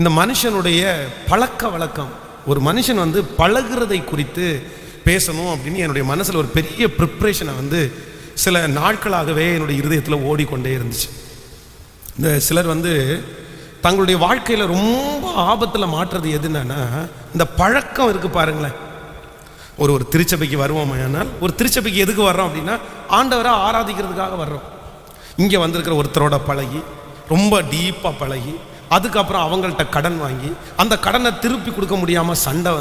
இந்த மனுஷனுடைய பழக்க வழக்கம், ஒரு மனுஷன் வந்து பழகிறதை குறித்து பேசணும் அப்படின்னு என்னுடைய மனசில் ஒரு பெரிய ப்ரிப்ரேஷனை சில நாட்களாகவே என்னுடைய இருதயத்தில் ஓடிக்கொண்டே இருந்துச்சு. இந்த சிலர் தங்களுடைய வாழ்க்கையில் ரொம்ப ஆபத்தில் மாற்றுறது எதுன்னா இந்த பழக்கம் இருக்குது பாருங்களேன். ஒரு திருச்சபைக்கு வருவோம், ஆனால் ஒரு திருச்சபைக்கு எதுக்கு வர்றோம் அப்படின்னா ஆண்டவரை ஆராதிக்கிறதுக்காக வர்றோம். இங்கே வந்திருக்கிற ஒருத்தரோட பழகி, ரொம்ப டீப்பாக பழகி, அதுக்கப்புறம் அவங்கள்ட்ட கடன் வாங்கி அந்த கடனை திருப்பி கொடுக்க முடியாமல் சண்டை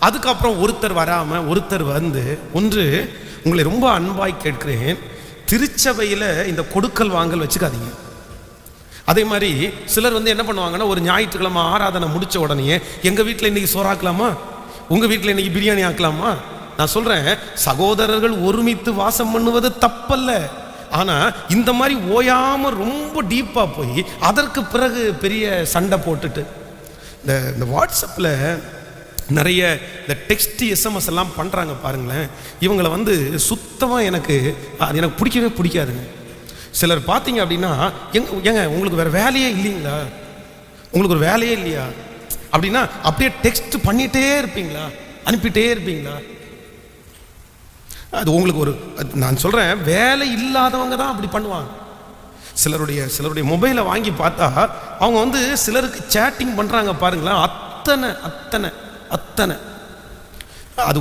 அதுக்கப்புறம் ஒருத்தர் வராமல் ஒருத்தர் ஒன்று உங்களை ரொம்ப அன்பாய் கேட்கிறேன், திருச்சபையில் இந்த கொடுக்கல் வாங்கல் வச்சுக்காதீங்க. அதே மாதிரி சிலர் என்ன பண்ணுவாங்கன்னா, ஒரு ஞாயிற்றுக்கிழமை ஆராதனை முடித்த உடனே எங்கள் வீட்டில் இன்றைக்கி சோறாக்கலாமா, உங்கள் வீட்டில் இன்றைக்கி பிரியாணி ஆக்கலாமா. நான் சொல்கிறேன், சகோதரர்கள் ஒருமித்து வாசம் பண்ணுவது தப்பல்ல. ஆனால் இந்த மாதிரி ஓயாமல் ரொம்ப டீப்பாக போய் அதற்கு பிறகு பெரிய சண்டை போட்டுட்டு இந்த வாட்ஸ்அப்பில் நிறைய இந்த டெக்ஸ்ட் எஸ்எம்எஸ் எல்லாம் பண்ணுறாங்க பாருங்களேன். இவங்களை சுத்தமாக எனக்கு பிடிக்கவே பிடிக்காதுங்க. சிலர் பார்த்தீங்க அப்படின்னா, ஏங்க உங்களுக்கு வேறு வேலையே இல்லைங்களா, உங்களுக்கு ஒரு வேலையே இல்லையா அப்படின்னா அப்படியே டெக்ஸ்ட் பண்ணிகிட்டே இருப்பீங்களா, அனுப்பிட்டே இருப்பீங்களா? அது உங்களுக்கு நான் சொல்கிறேன், வேலை இல்லாதவங்க தான் அப்படி பண்ணுவாங்க. சிலருடைய மொபைலை வாங்கி பார்த்தா அவங்க சிலருக்கு சேட்டிங் பண்ணுறாங்க பாருங்களேன். அத்தனை அது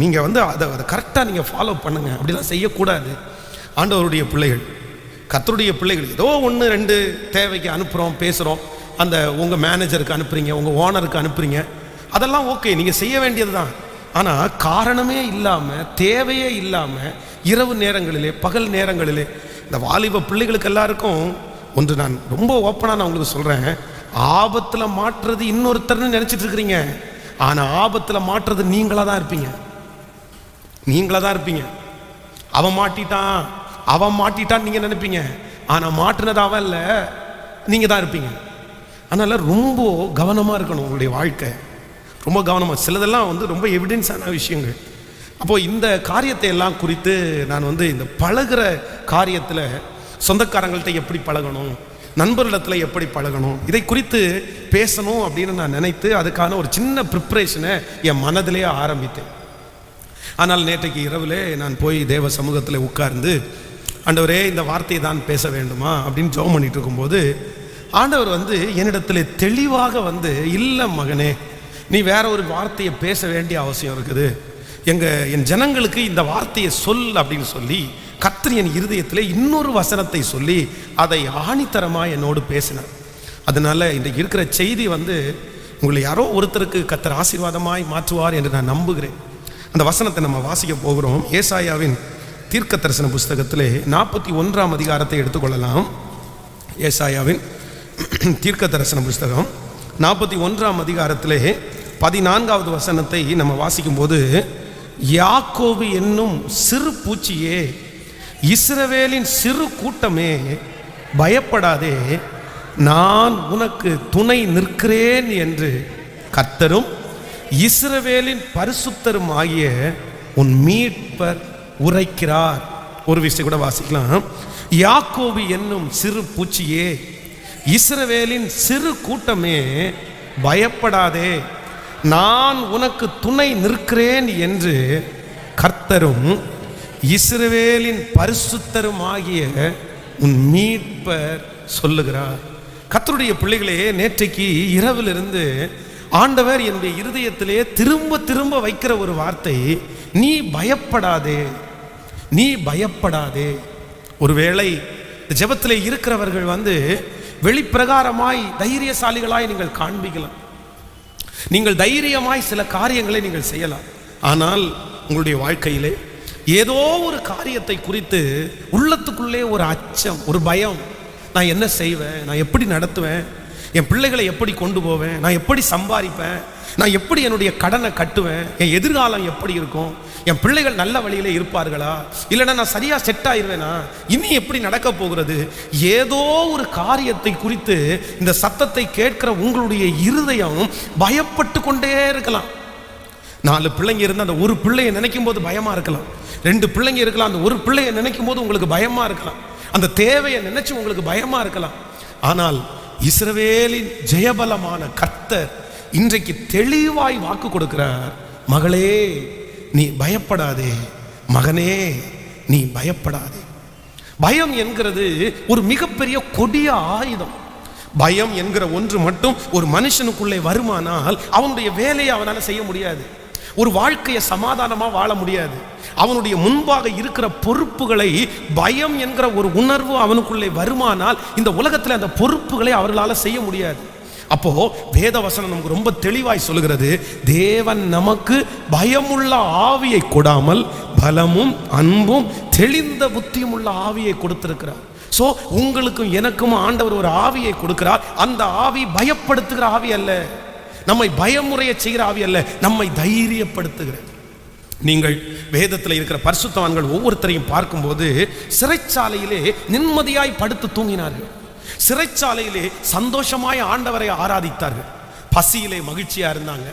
நீங்கள் அதை கரெக்டாக நீங்கள் ஃபாலோ பண்ணுங்கள். அப்படிலாம் செய்யக்கூடாது. ஆண்டவருடைய பிள்ளைகள், கர்த்தருடைய பிள்ளைகள் ஏதோ 1-2 தேவைக்கு அனுப்புகிறோம், பேசுகிறோம், அந்த உங்கள் மேனேஜருக்கு அனுப்புகிறீங்க, உங்கள் ஓனருக்கு அனுப்புகிறீங்க, அதெல்லாம் ஓகே, நீங்கள் செய்ய வேண்டியது தான். ஆனால் காரணமே இல்லாமல், தேவையே இல்லாமல் இரவு நேரங்களிலே, பகல் நேரங்களிலே இந்த வாலிப பிள்ளைகளுக்கு எல்லாருக்கும் ஒன்று நான் ரொம்ப ஓப்பனாக நான் உங்களுக்கு சொல்கிறேன், ஆபத்தில் மாற்றுறது இன்னொருத்தர்னு நினச்சிட்டு இருக்கிறீங்க. ஆனால் ஆபத்தில் மாற்றுறது நீங்களாக தான் இருப்பீங்க. அவன் மாட்டிட்டான் நீங்கள் நினைப்பீங்க, ஆனால் மாற்றினது அவன் இல்லை, நீங்கள் தான் இருப்பீங்க. அதனால் ரொம்ப கவனமாக இருக்கணும் உங்களுடைய வாழ்க்கை, ரொம்ப கவனமாக. சிலதெல்லாம் ரொம்ப எவிடன்ஸான விஷயங்கள். அப்போது இந்த காரியத்தை எல்லாம் குறித்து நான் இந்த பழகிற காரியத்தில் சொந்தக்காரங்கள்ட்ட எப்படி பழகணும், நண்பர்களிடத்தில் எப்படி பழகணும், இதை குறித்து பேசணும் அப்படின்னு நான் நினைத்து அதுக்கான ஒரு சின்ன ப்ரிப்ரேஷனை என் மனதிலே ஆரம்பித்தேன். ஆனால் நேற்றைக்கு இரவிலே நான் போய் தேவ சமூகத்தில் உட்கார்ந்து, ஆண்டவரே இந்த வார்த்தையை தான் பேச வேண்டுமா அப்படின்னு ஜெபம் பண்ணிட்டு இருக்கும்போது ஆண்டவர் என்னிடத்தில் தெளிவாக இல்லை மகனே, நீ வேற ஒரு வார்த்தையை பேச வேண்டிய அவசியம் இருக்குது, என் ஜனங்களுக்கு இந்த வார்த்தையை சொல் அப்படின்னு சொல்லி கர்த்தர் என் இருதயத்தில் இன்னொரு வசனத்தை சொல்லி அதை ஆணித்தரமாக என்னோடு பேசினார். அதனால இன்றைக்கு இருக்கிற செய்தி உங்களை யாரோ ஒருத்தருக்கு கர்த்தர் ஆசீர்வாதமாய் மாற்றுவார் என்று நான் நம்புகிறேன். அந்த வசனத்தை நம்ம வாசிக்க போகிறோம். ஏசாயாவின் தீர்க்க தரிசன புஸ்தகத்திலே 41ஆம் அதிகாரத்தை எடுத்துக்கொள்ளலாம். ஏசாயாவின் தீர்க்க தரிசன புஸ்தகம் 41ஆம் அதிகாரத்திலே 14வது வசனத்தை நம்ம வாசிக்கும்போது, யாக்கோபு என்னும் சிறு பூச்சியே, இஸ்ரவேலின் சிறு கூட்டமே, பயப்படாதே, நான் உனக்கு துணை நிற்கிறேன் என்று கர்த்தரும் இஸ்ரவேலின் பரிசுத்தரும் ஆகிய உன் மீட்பர் உரைக்கிறார். ஒரு விஷயம் கூட வாசிக்கலாம். யாக்கோபு என்னும் சிறு பூச்சியே, இஸ்ரவேலின் சிறு கூட்டமே, பயப்படாதே, நான் உனக்கு துணை நிற்கிறேன் என்று கர்த்தரும் இஸ்ரவேலின் பரிசுத்தரும் ஆகிய உன் மீட்பர் சொல்லுகிறார். கர்த்தருடைய பிள்ளைகளே, நேற்றைக்கு இரவிலிருந்து ஆண்டவர் என்னுடைய இருதயத்திலே திரும்ப திரும்ப வைக்கிற ஒரு வார்த்தை, நீ பயப்படாதே, நீ பயப்படாதே. ஒருவேளை ஜெபத்திலே இருக்கிறவர்கள் வெளிப்பிரகாரமாய் தைரியசாலிகளாய் நீங்கள் காண்பிக்கலாம், நீங்கள் தைரியமாய் சில காரியங்களை நீங்கள் செய்யலாம். ஆனால் உங்களுடைய வாழ்க்கையிலே ஏதோ ஒரு காரியத்தை குறித்து உள்ளத்துக்குள்ளே ஒரு அச்சம், ஒரு பயம், நான் என்ன செய்வேன், நான் எப்படி நடத்துவேன், என் பிள்ளைகளை எப்படி கொண்டு போவேன், நான் எப்படி சம்பாதிப்பேன், நான் எப்படி என்னுடைய கடனை கட்டுவேன், என் எதிர்காலம் எப்படி இருக்கும், என் பிள்ளைகள் நல்ல வழியில் இருப்பார்களா, இல்லைன்னா நான் சரியாக செட் ஆயிடுவேனா, இனி எப்படி நடக்க போகிறது, ஏதோ ஒரு காரியத்தை குறித்து இந்த சத்தத்தை கேட்கிற உங்களுடைய இருதயம் பயப்பட்டு கொண்டே இருக்கலாம். 4 பிள்ளைங்க இருந்தால் அந்த ஒரு பிள்ளையை நினைக்கும் போது பயமாக இருக்கலாம், 2 பிள்ளைங்க இருக்கலாம், அந்த ஒரு பிள்ளையை நினைக்கும் போது உங்களுக்கு பயமாக இருக்கலாம், அந்த தேவையை நினைச்சு உங்களுக்கு பயமாக இருக்கலாம். ஆனால் இஸ்ரவேலின் ஜெயபலமான கர்த்தர் இன்றைக்கு தெளிவாய் வாக்கு கொடுக்கிறார். மகளே நீ பயப்படாதே, மகனே நீ பயப்படாதே. பயம் என்கிறது ஒரு மிகப்பெரிய கொடிய ஆயுதம். பயம் என்கிற ஒன்று மட்டும் ஒரு மனுஷனுக்குள்ளே வருமானால் அவனுடைய வேலையை அவனால் செய்ய முடியாது. ஒரு வாழ்க்கையை சமாதானமாக வாழ முடியாது. அவனுடைய முன்பாக இருக்கிற பொறுப்புகளை, பயம் என்கிற ஒரு உணர்வு அவனுக்குள்ளே வருமானால் இந்த உலகத்தில் அந்த பொறுப்புகளை அவர்களால் செய்ய முடியாது. அப்போ வேத வசனம் நமக்கு ரொம்ப தெளிவாய் சொல்லுகிறது, தேவன் நமக்கு பயமுள்ள ஆவியை கொடாமல் பலமும் அன்பும் தெளிந்த புத்தியும் உள்ள ஆவியை கொடுத்திருக்கிறார். சோ உங்களுக்கும் எனக்கும் ஆண்டவர் ஒரு ஆவியை கொடுக்கிறார். அந்த ஆவி பயப்படுத்துகிற ஆவி அல்ல, நம்மை பயமுறைய செய்கிற ஆவி அல்ல, நம்மை தைரியப்படுத்துகிறது. நீங்கள் வேதத்தில் இருக்கிற பரிசுத்தவான்கள் ஒவ்வொருத்தரையும் பார்க்கும்போது சிறைச்சாலையிலே நிம்மதியாய் படுத்து தூங்கினார்கள். சிறைச்சாலையிலே சந்தோஷமாய் ஆண்டவரை ஆராதித்தார்கள். பசியிலே மகிழ்ச்சியா இருந்தாங்க.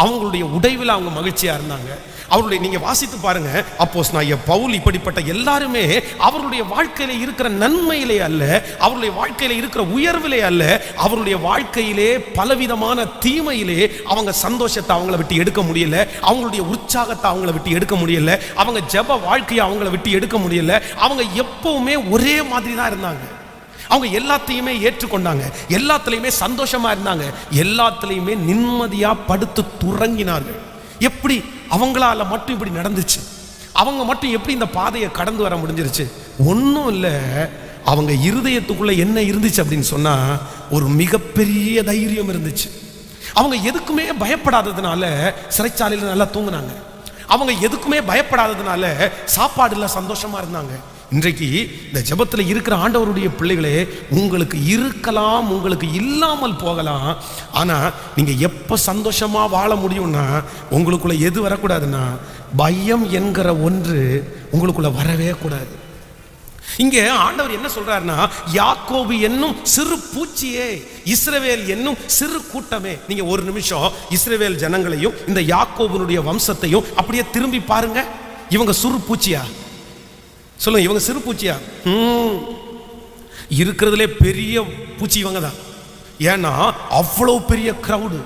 அவங்களுடைய உடைவில் அவங்க மகிழ்ச்சியா இருந்தாங்க. அவருடைய நீங்க வாசித்து பாருங்க, அப்போஸ்தலனாகிய பவுல் இப்படிப்பட்ட எல்லாருமே அவருடைய வாழ்க்கையில இருக்கிற நன்மையிலே அல்ல, அவருடைய வாழ்க்கையில இருக்கிற உயர்விலே அல்ல, அவருடைய வாழ்க்கையிலே பலவிதமான தீமையிலே அவங்க சந்தோஷத்தை அவங்கள விட்டு எடுக்க முடியல, அவங்களுடைய உற்சாகத்தை அவங்கள விட்டு எடுக்க முடியல, அவங்க ஜெப வாழ்க்கையை அவங்கள விட்டு எடுக்க முடியல. அவங்க எப்பவுமே ஒரே மாதிரி தான் இருந்தாங்க. அவங்க எல்லாத்தையுமே ஏற்றுக்கொண்டாங்க, எல்லாத்துலேயுமே சந்தோஷமா இருந்தாங்க, எல்லாத்துலேயுமே நிம்மதியா படுத்து துறங்கினார்கள். எப்படி அவங்களால மட்டும் இப்படி நடந்துச்சு? அவங்க மட்டும் எப்படி இந்த பாதையை கடந்து வர முடிஞ்சிருச்சு? ஒன்றும் இல்லை, அவங்க இருதயத்துக்குள்ள என்ன இருந்துச்சு அப்படின்னு சொன்னா ஒரு மிகப்பெரிய தைரியம் இருந்துச்சு. அவங்க எதுக்குமே பயப்படாததுனால சிறைச்சாலையில் நல்லா தூங்கினாங்க. அவங்க எதுக்குமே பயப்படாததுனால சாப்பாடுல சந்தோஷமா இருந்தாங்க. இன்றைக்கு இந்த ஜெபத்தில் இருக்கிற ஆண்டவருடைய பிள்ளைகளே, உங்களுக்கு இருக்கலாம், உங்களுக்கு இல்லாமல் போகலாம். ஆனால் நீங்கள் எப்போ சந்தோஷமாக வாழ முடியும்னா உங்களுக்குள்ள எது வரக்கூடாதுன்னா பயம் என்கிற ஒன்று உங்களுக்குள்ள வரவே கூடாது. இங்கே ஆண்டவர் என்ன சொல்றாருன்னா, யாக்கோபு என்னும் சிறு பூச்சியே, இஸ்ரவேல் என்னும் சிறு கூட்டமே. நீங்க ஒரு நிமிஷம் இஸ்ரவேல் ஜனங்களையும் இந்த யாக்கோபுனுடைய வம்சத்தையும் அப்படியே திரும்பி பாருங்க. இவங்க சிறு பூச்சியா? சொல்லுங்க, இவங்க சிறு பூச்சியா? இருக்கிறதுலே பெரிய பூச்சி இவங்க தான். ஏன்னா அவ்வளோ பெரிய கிரவுடு,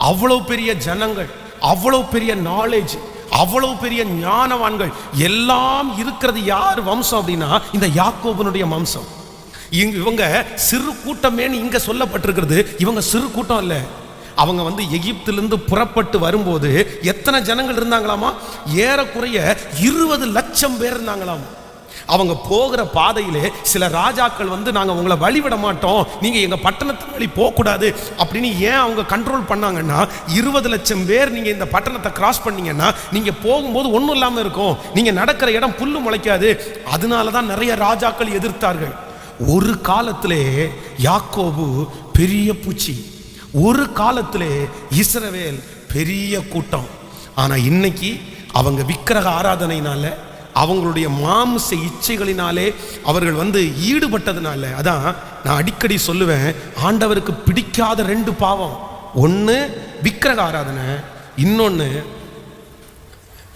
அவ்வளோ பெரிய ஜனங்கள், அவ்வளோ பெரிய நாலேஜ், அவ்வளவு பெரிய ஞானவான்கள் எல்லாம் இருக்கிறது யார் வம்சம் அப்படின்னா இந்த யாக்கோபனுடைய வம்சம். இவங்க சிறு கூட்டமேன்னு இங்க சொல்லப்பட்டிருக்கிறது. இவங்க சிறு கூட்டம் இல்ல. அவங்க எகிப்திலிருந்து புறப்பட்டு வரும்போது எத்தனை ஜனங்கள் இருந்தாங்களாமா? ஏறக்குறைய 20 லட்சம் பேர் இருந்தாங்களாமா. அவங்க போகிற பாதையிலே சில ராஜாக்கள் நாங்க உங்களை வழிவிட மாட்டோம், நீங்க எங்க பட்டணத்து வழி போகக்கூடாது அப்படின்னு ஏன் அவங்க கண்ட்ரோல் பண்ணாங்கன்னா, 20 லட்சம் பேர் நீங்க இந்த பட்டணத்தை கிராஸ் பண்ணீங்கன்னா நீங்க போகும்போது ஒன்றும் இல்லாம இருக்கும், நீங்க நடக்கிற இடம் புல்லு முளைக்காது. அதனாலதான் நிறைய ராஜாக்கள் எதிர்த்தார்கள். ஒரு காலத்திலே யாக்கோபு பெரிய பூச்சி, ஒரு காலத்திலே இஸ்ரவேல் பெரிய கூட்டம். ஆனா இன்னைக்கு அவங்க விக்கிரக ஆராதனையினால, அவங்களுடைய மாம்ச இச்சைகளினாலே அவர்கள் ஈடுபட்டதுனால, அதான் நான் அடிக்கடி சொல்லுவேன், ஆண்டவருக்கு பிடிக்காத 2 பாவம். ஒன்று விக்கிரக ஆராதனை, இன்னொன்று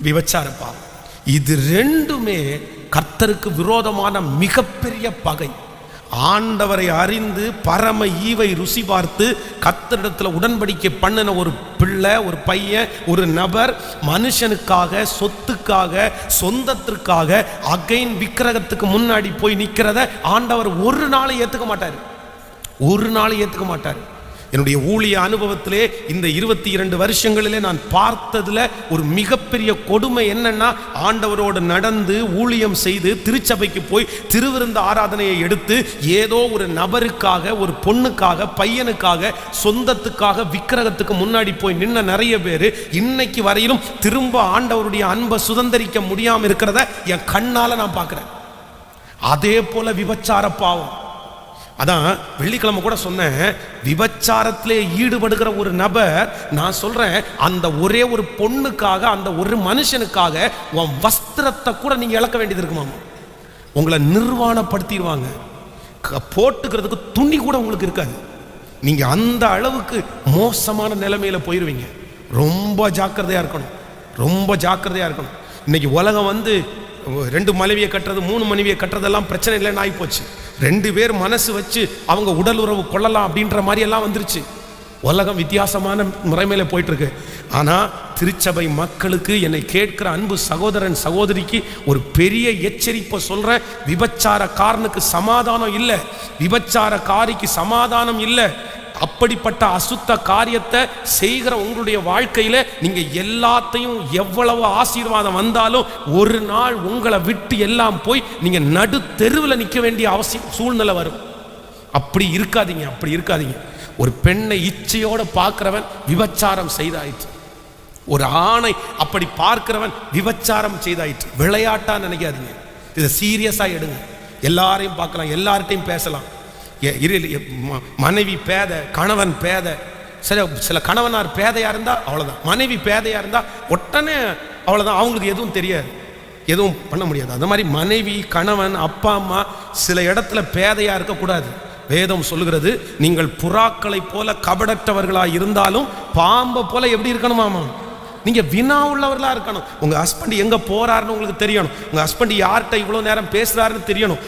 விபச்சார பாவம். இது 2மே கர்த்தருக்கு விரோதமான மிகப்பெரிய பகை. ஆண்டவரை அறிந்து பரம ஈவை ருசி பார்த்து கர்த்தரிடத்தில் உடன்படிக்கை பண்ணின ஒரு பிள்ளை, ஒரு பையன், ஒரு நபர் மனுஷனுக்காக, சொத்துக்காக, சொந்தத்திற்காக அகைன் விக்கிரகத்துக்கு முன்னாடி போய் நிற்கிறத ஆண்டவர் ஒரு நாள் ஏற்றுக்க மாட்டார், ஒரு நாள் ஏற்றுக்க மாட்டார். என்னுடைய ஊழிய அனுபவத்திலே இந்த 22 வருஷங்களிலே நான் பார்த்ததுல ஒரு மிகப்பெரிய கொடுமை என்னன்னா, ஆண்டவரோடு நடந்து ஊழியம் செய்து திருச்சபைக்கு போய் திருவிருந்த ஆராதனையை எடுத்து ஏதோ ஒரு நபருக்காக, ஒரு பொண்ணுக்காக, பையனுக்காக, சொந்தத்துக்காக விக்கிரகத்துக்கு முன்னாடி போய் நின்ன நிறைய பேர் இன்னைக்கு வரையிலும் திரும்ப ஆண்டவருடைய அன்பை சுதந்திரிக்க முடியாமல் இருக்கிறத என் கண்ணால நான் பார்க்கிறேன். அதே போல விபச்சார பாவம். அதான் வெள்ளிக்கிழமை கூட சொன்னேன், விபச்சாரத்திலே ஈடுபடுகிற ஒரு நபர், நான் சொல்றேன், அந்த ஒரே ஒரு பொண்ணுக்காக, அந்த ஒரு மனுஷனுக்காக உன் வஸ்திரத்தை கூட நீங்க இழக்க வேண்டியது இருக்குமாமா. உங்களை நிர்வாணப்படுத்திடுவாங்க, போட்டுக்கிறதுக்கு துணி கூட உங்களுக்கு இருக்காது. நீங்க அந்த அளவுக்கு மோசமான நிலைமையில போயிருவீங்க. ரொம்ப ஜாக்கிரதையா இருக்கணும், ரொம்ப ஜாக்கிரதையா இருக்கணும். இன்னைக்கு உலகம் 2 மனைவியை கட்டுறது, 3 மனைவியை கட்டுறதெல்லாம் பிரச்சனை இல்லைன்னு ஆகி போச்சு. 2 பேர் மனசு வச்சு அவங்க உடல் உறவு கொள்ளலாம் அப்படின்ற மாதிரி எல்லாம் வந்துருச்சு. உலகம் வித்தியாசமான முறைமையில போயிட்டு இருக்கு. ஆனா திருச்சபை மக்களுக்கு, என்னை கேட்கிற அன்பு சகோதரன் சகோதரிக்கு ஒரு பெரிய எச்சரிப்பை சொல்றேன். விபச்சாரக்காரனுக்கு சமாதானம் இல்லை, விபச்சாரக்காரிக்கு சமாதானம் இல்லை. அப்படிப்பட்ட அசுத்த காரியத்தை செய்கிற உங்களுடைய வாழ்க்கையில நீங்க எல்லாத்தையும், எவ்வளவு ஆசீர்வாதம் வந்தாலும் ஒரு நாள் உங்களை விட்டு எல்லாம் போய் நீங்க நடு தெருவில் நிற்க வேண்டிய அவசியம் சூழ்நிலை வரும். அப்படி இருக்காதீங்க, அப்படி இருக்காதீங்க. ஒரு பெண்ணை இச்சையோட பார்க்கிறவன் விபச்சாரம் செய்தாயிற்று. ஒரு ஆணை அப்படி பார்க்கிறவன் விபச்சாரம் செய்தாயிற்று. விளையாட்டா நினைக்காதீங்க, இதை சீரியஸா எடுங்க. எல்லாரையும் பார்க்கலாம், எல்லார்ட்டையும் பேசலாம். மனைவி பேதை, கணவன் பேதை. சில கணவனார் பேதையா இருந்தா அவ்வளவுதான், மனைவி பேதையா இருந்தா உடனே அவ்வளவுதான், அவங்களுக்கு எதுவும் தெரியாது, எதுவும் பண்ண முடியாது. அந்த மாதிரி மனைவி, கணவன், அப்பா அம்மா சில இடத்துல பேதையா இருக்கக்கூடாது. வேதம் சொல்லுகிறது, நீங்கள் புறாக்களை போல கபடற்றவர்களா இருந்தாலும் பாம்பை போல எப்படி இருக்கணுமாமா? நீங்க வினா உள்ளவர்களா இருக்கணும். உங்க ஹஸ்பண்ட் எங்க போறாருன்னு உங்களுக்கு தெரியணும். உங்க ஹஸ்பண்ட் யார்கிட்ட இவ்வளவு நேரம் பேசுறாருன்னு தெரியணும்.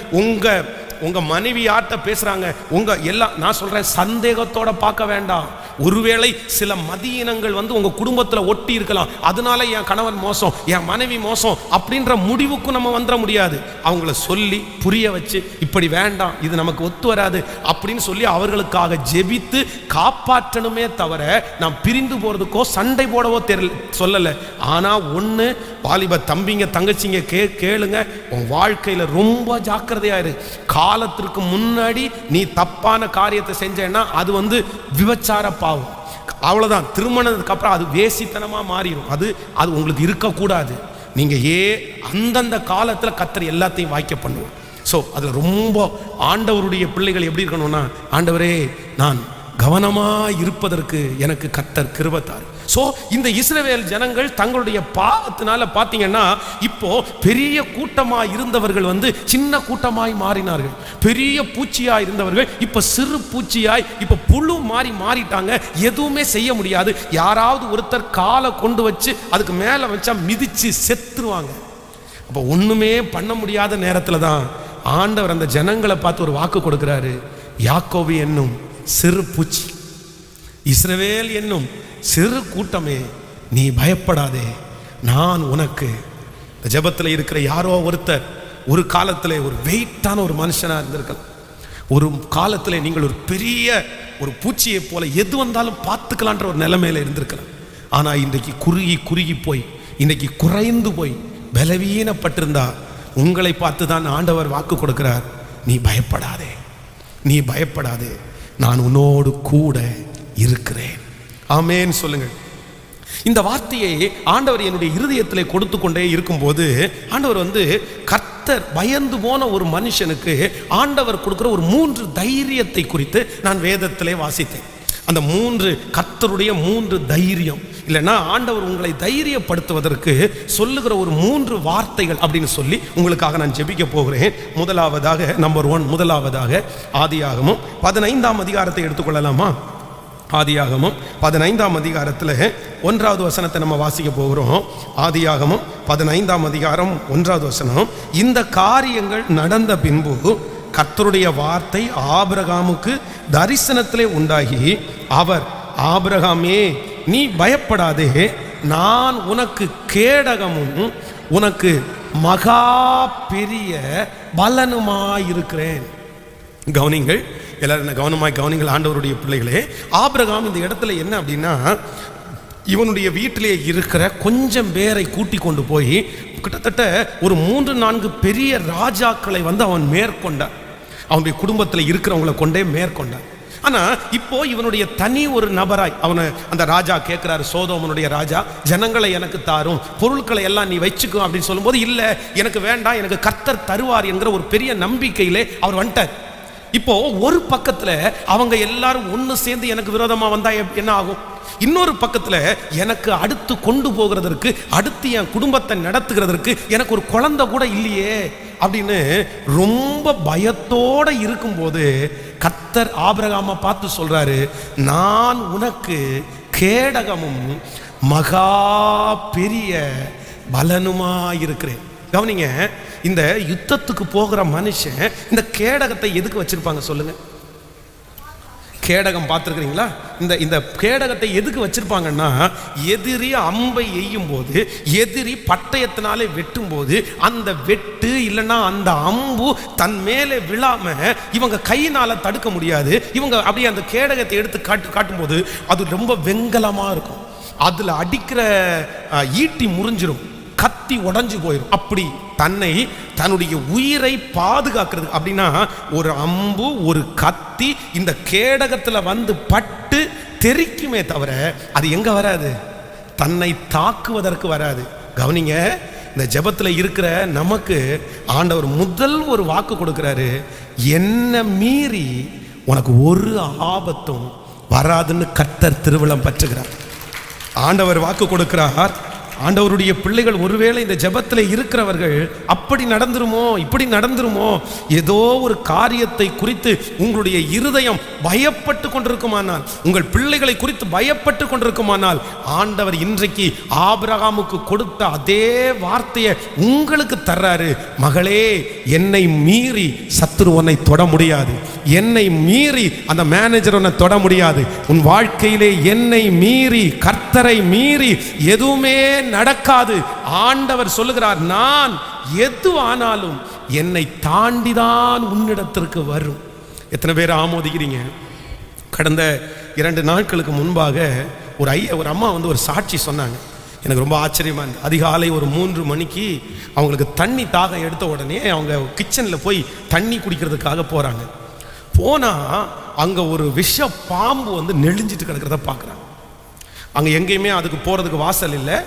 உங்க மனைவி யார்கிட்ட பேசுறாங்க, உங்க எல்லாம் நான் சொல்றேன், சந்தேகத்தோட பார்க்க வேண்டாம். ஒருவேளை சில மதியினங்கள் உங்க குடும்பத்துல ஒட்டி இருக்கலாம். அதனால என் கணவன் மோசம், என் மனைவி மோசம் அப்படின்ற முடிவுக்கு நம்ம வந்துட முடியாது. அவங்கள சொல்லி புரிய வச்சு, இப்படி வேண்டாம், இது நமக்கு ஒத்து வராது அப்படின்னு சொல்லி அவர்களுக்காக ஜெபித்து காப்பாற்றணுமே தவிர நான் பிரிந்து போறதுக்கோ சண்டை போடவோ சொல்லல. ஆனா ஒண்ணு, வாலிப தம்பிங்க தங்கச்சிங்க கேளுங்க, உன் வாழ்க்கையில ரொம்ப ஜாக்கிரதையா இரு. காலத்திற்கு முன்னாடி நீ தப்பான காரியத்தை செஞ்சேன்னா அது விபச்சார பாவம், அவ்வளவுதான். திருமணத்துக்கு அப்புறம் அது வேசித்தனமா மாறிடும். அது உங்களுக்கு இருக்கக்கூடாது. நீங்க அந்தந்த காலத்துல கர்த்தர் எல்லாத்தையும் வாய்க்க பண்ணுவோம். ஸோ அதுல ரொம்ப ஆண்டவருடைய பிள்ளைகள் எப்படி இருக்கணும்னா, ஆண்டவரே நான் கவனமா இருப்பதற்கு எனக்கு கர்த்தர் கிருபை தாரு. ஸோ இந்த இஸ்ரவேல் ஜனங்கள் தங்களுடைய பாவத்தினால பார்த்தீங்கன்னா இப்போ பெரிய கூட்டமாக இருந்தவர்கள் சின்ன கூட்டமாய் மாறினார்கள். பெரிய பூச்சியாய் இருந்தவர்கள் இப்போ சிறு பூச்சியாய், இப்போ புழு மாறிட்டாங்க. எதுவுமே செய்ய முடியாது. யாராவது ஒருத்தர் காலை கொண்டு வச்சு அதுக்கு மேலே வச்சா மிதிச்சு செத்துருவாங்க. அப்போ ஒண்ணுமே பண்ண முடியாத நேரத்தில் தான் ஆண்டவர் அந்த ஜனங்களை பார்த்து ஒரு வாக்கு கொடுக்கிறாரு. யாக்கோபு என்னும் சிறு பூச்சி, இஸ்ரவேல் என்னும் சிறு கூட்டமே, நீ பயப்படாதே, நான் உனக்கு. ஜெபத்தில் இருக்கிற யாரோ ஒருத்தர் ஒரு காலத்தில் ஒரு வெயிட்டான ஒரு மனுஷனா இருந்திருக்கலாம். ஒரு காலத்தில் நீங்கள் ஒரு பெரிய ஒரு பூச்சியை போல எது வந்தாலும் பார்த்துக்கலான்ற ஒரு நிலைமையில இருந்திருக்கலாம். ஆனா இன்றைக்கு குறுகி போய், இன்றைக்கு குறைந்து போய் பலவீனப்பட்டிருந்தா உங்களை பார்த்து தான் ஆண்டவர் வாக்கு கொடுக்கிறார். நீ பயப்படாதே, நீ பயப்படாதே, நான் உன்னோடு கூட இருக்கிறேன். ஆமென் சொல்லுங்க. இந்த வார்த்தையை ஆண்டவர் என்னுடைய இருதயத்தில் கொடுத்து கொண்டே இருக்கும்போது, ஆண்டவர் கர்த்தர் பயந்து போன ஒரு மனுஷனுக்கு ஆண்டவர் கொடுக்கிற ஒரு 3 தைரியத்தை குறித்து நான் வேதத்திலே வாசித்தேன். அந்த 3 கர்த்தருடைய 3 தைரியம், இல்லைன்னா ஆண்டவர் உங்களை தைரியப்படுத்துவதற்கு சொல்லுகிற ஒரு 3 வார்த்தைகள் அப்படின்னு சொல்லி உங்களுக்காக நான் ஜெபிக்க போகிறேன். முதலாவதாக, நம்பர் 1, முதலாவதாக ஆதியாகமம் 15ஆம் அதிகாரத்தை எடுத்துக்கொள்ளலாமா? ஆதியாகமம் 15ஆம் அதிகாரத்தில் 1வது வசனத்தை நம்ம வாசிக்க போகிறோம். ஆதியாகமம் 15ஆம் அதிகாரம் 1வது வசனம். இந்த காரியங்கள் நடந்த பின்பு கர்த்தருடைய வார்த்தை ஆபிரகாமுக்கு தரிசனத்திலே உண்டாகி, அவர், ஆபிரகாமே நீ பயப்படாதே, நான் உனக்கு கேடகமும் உனக்கு மகா பெரிய பலனுமாயிருக்கிறேன். கவனிங்கள், எல்லாரும் கவனமாய் கவனிங்கள் ஆண்டவருடைய பிள்ளைகளே. ஆபிரகாம் இந்த இடத்துல என்ன அப்படின்னா, இவனுடைய வீட்டிலே இருக்கிற கொஞ்சம் பேரை கூட்டி கொண்டு போய் கிட்டத்தட்ட ஒரு 3-4 பெரிய ராஜாக்களை அவன் மேற்கொண்டான். அவனுடைய குடும்பத்தில் இருக்கிறவங்களை கொண்டே மேற்கொண்டான். ஆனா இப்போ இவனுடைய தனி ஒரு நபராய் அவனை அந்த ராஜா கேட்கிறாரு. சோதோமனுடைய ராஜா, ஜனங்களை எனக்கு தாரும், பொருட்களை எல்லாம் நீ வச்சுக்கோ அப்படின்னு சொல்லும்போது, இல்ல எனக்கு வேண்டாம், எனக்கு கர்த்தர் தருவார் என்கிற ஒரு பெரிய நம்பிக்கையிலே அவர் வந்துட்டார். இப்போ ஒரு பக்கத்துல அவங்க எல்லாரும் ஒன்று சேர்ந்து எனக்கு விரோதமா வந்தா என்ன ஆகும்? இன்னொரு பக்கத்துல எனக்கு அடுத்து கொண்டு போகிறதற்கு, அடுத்து என் குடும்பத்தை நடத்துகிறதற்கு எனக்கு ஒரு குழந்தை கூட இல்லையே அப்படின்னு ரொம்ப பயத்தோட இருக்கும்போது கர்த்தர் ஆபிரகாமை பார்த்து சொல்றாரு, நான் உனக்கு கேடகமும் மகா பெரிய பலனுமா இருக்கிறேன். கவனிங்க, இந்த யுத்தத்துக்கு போகிற மனுஷன் இந்த கேடகத்தை எதுக்கு வச்சிருப்பாங்க சொல்லுங்க? கேடகம் பார்த்துருக்கிறீங்களா? இந்த கேடகத்தை எதுக்கு வச்சிருப்பாங்கன்னா, எதிரி அம்பை எய்யும் போது, எதிரி பட்டயத்தினாலே வெட்டும் போது, அந்த வெட்டு இல்லைன்னா அந்த அம்பு தன் மேலே விழாம இவங்க கையினால தடுக்க முடியாது. இவங்க அப்படியே அந்த கேடகத்தை எடுத்து காட்டும்போது அது ரொம்ப வெங்கலமா இருக்கும். அதுல அடிக்கிற ஈட்டி முறிஞ்சிரும், கத்தி உடைஞ்சு போயிடும். அப்படி தன்னுடைய உயிரை பாதுகாக்கிறது அப்படின்னா ஒரு அம்பு ஒரு கத்தி இந்த கேடகத்துல வந்து பட்டு தெரிக்குமே தவிர அது எங்க வராது? தன்னை தாக்குவதற்கு வராது. கவனிங்க, இந்த ஜெபத்துல இருக்கிற நமக்கு ஆண்டவர் முதல் ஒரு வாக்கு கொடுக்கிறாரு, என்ன மீறி உனக்கு ஒரு ஆபத்தும் வராதுன்னு கர்த்தர் திருவிழம் பற்றுகிறார். ஆண்டவர் வாக்கு கொடுக்கிறார். ஆண்டவருடைய பிள்ளைகள் ஒருவேளை இந்த ஜெபத்தில் இருக்கிறவர்கள் அப்படி நடந்துருமோ இப்படி நடந்துருமோ, ஏதோ ஒரு காரியத்தை குறித்து உங்களுடைய இருதயம் பயப்பட்டு கொண்டிருக்குமானால், உங்கள் பிள்ளைகளை குறித்து பயப்பட்டு கொண்டிருக்குமானால், ஆண்டவர் இன்றைக்கு ஆபிரகாமுக்கு கொடுத்த அதே வார்த்தையை உங்களுக்கு தர்றாரு. மகளே, என்னை மீறி சத்துரு உன்னை தொட முடியாது, என்னை மீறி அந்த மேனேஜர் உன்னை தொட முடியாது. உன் வாழ்க்கையிலே என்னை மீறி கர்த்தரை மீறி எதுவுமே நடக்காது. ஆண்டவர் சொல்லுகிறார், நான் எது ஆனாலும் என்னை தாண்டிதான் உன்னிடத்திற்கு வரும். எத்தனை பேர் ஆமோதிக்கிறீங்க? கடந்த 2 நாட்களுக்கு முன்பாக ஒரு அம்மா வந்து ஒரு சாட்சி சொன்னாங்க. எனக்கு ரொம்ப ஆச்சரியமா இருந்தது. அதிகாலை ஒரு 3 மணிக்கு அவங்களுக்கு தண்ணி தாகம் எடுத்த உடனே அவங்க கிச்சனில் போய் தண்ணி குடிக்கிறதுக்காக போகிறாங்க. போனால் அங்கே ஒரு விஷ பாம்பு வந்து நெளிஞ்சிட்டு கிடக்கிறத பார்க்குறாங்க. அங்கே எங்கேயுமே அதுக்கு போகிறதுக்கு வாசல் இல்லை,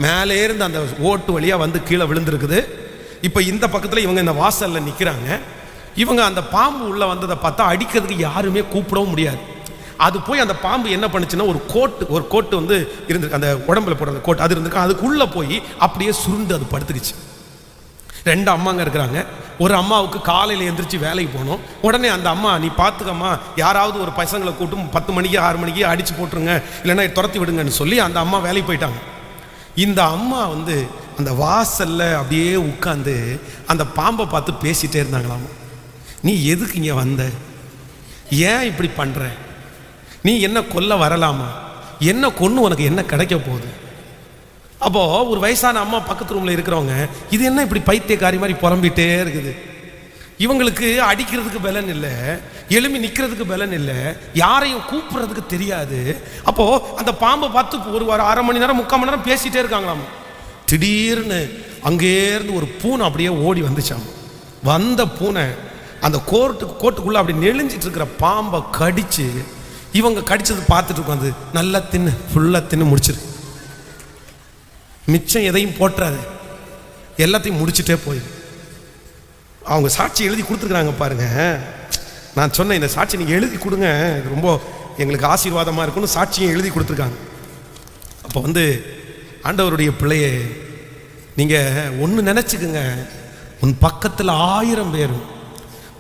மேலே இருந்து அந்த ஓட்டு வழியாக வந்து கீழே விழுந்துருக்குது. இப்போ இந்த பக்கத்தில் இவங்க இந்த வாசலில் நிற்கிறாங்க. இவங்க அந்த பாம்பு உள்ளே வந்ததை பார்த்தா அடிக்கிறதுக்கு யாருமே கூப்பிடவும் முடியாது. அது போய் அந்த பாம்பு என்ன பண்ணுச்சுன்னா, ஒரு கோட்டு வந்து இருந்திருக்கு, அந்த உடம்புல போடுற கோட்டு அது இருந்திருக்கு, அதுக்குள்ளே போய் அப்படியே சுருண்டு அது படுத்துக்குச்சு. 2 அம்மாங்க இருக்கிறாங்க. ஒரு அம்மாவுக்கு காலையில் எந்திரிச்சு வேலைக்கு போகணும். உடனே அந்த அம்மா, நீ பார்த்துக்கம்மா, யாராவது ஒரு பசங்களை கூட்டும் 10 மணிக்கு 6 மணிக்கு அடித்து போட்டுருங்க, இல்லைன்னா துரத்தி விடுங்கன்னு சொல்லி அந்த அம்மா வேலைக்கு போயிட்டாங்க. இந்த அம்மா வந்து அந்த வாசல்ல அப்படியே உட்காந்து அந்த பாம்பை பார்த்து பேசிட்டே இருந்தாங்களாமா. நீ எதுக்கு இங்கே வந்த? ஏன் இப்படி பண்ணுற? நீ என்ன கொல்ல வரலாமா? என்ன கொன்று உனக்கு என்ன கிடைக்க போகுது? அப்போ ஒரு வயசான அம்மா பக்கத்து ரூம்ல இருக்கிறவங்க, இது என்ன இப்படி பைத்தியக்காரி மாதிரி புலம்பிட்டே இருக்குது, இவங்களுக்கு அடிக்கிறதுக்கு பலன் இல்லை, எழுமி நிற்கிறதுக்கு பலன் இல்லை, யாரையும் கூப்பிடுறதுக்கு தெரியாது. அப்போ அந்த பாம்பை பார்த்து ஒரு 1/2 மணி நேரம் 3/4 மணி நேரம் பேசிட்டே இருக்காங்களாம். திடீர்னு அங்கேருந்து ஒரு பூனை அப்படியே ஓடி வந்துச்சாம். வந்த பூனை அந்த கோட்டுக்குள்ள அப்படி நெளிஞ்சிட்டு இருக்கிற பாம்பை கடிச்சு, இவங்க கடிச்சது பார்த்துட்டு உட்காந்து நல்லா தின்னு ஃபுல்லாக தின்னு முடிச்சிரு, மிச்சம் எதையும் போட்டுறாது, எல்லாத்தையும் முடிச்சுட்டே போய் அவங்க சாட்சி எழுதி கொடுத்துருக்குறாங்க பாருங்க. நான் சொன்னேன், இந்த சாட்சி நீங்கள் எழுதி கொடுங்க, ரொம்ப எங்களுக்கு ஆசீர்வாதமாக இருக்குன்னு சாட்சியும் எழுதி கொடுத்துருக்காங்க. அப்போ வந்து ஆண்டவருடைய பிள்ளையே, நீங்கள் ஒன்று நினச்சிக்குங்க, உன் பக்கத்தில் 1000 பேரும்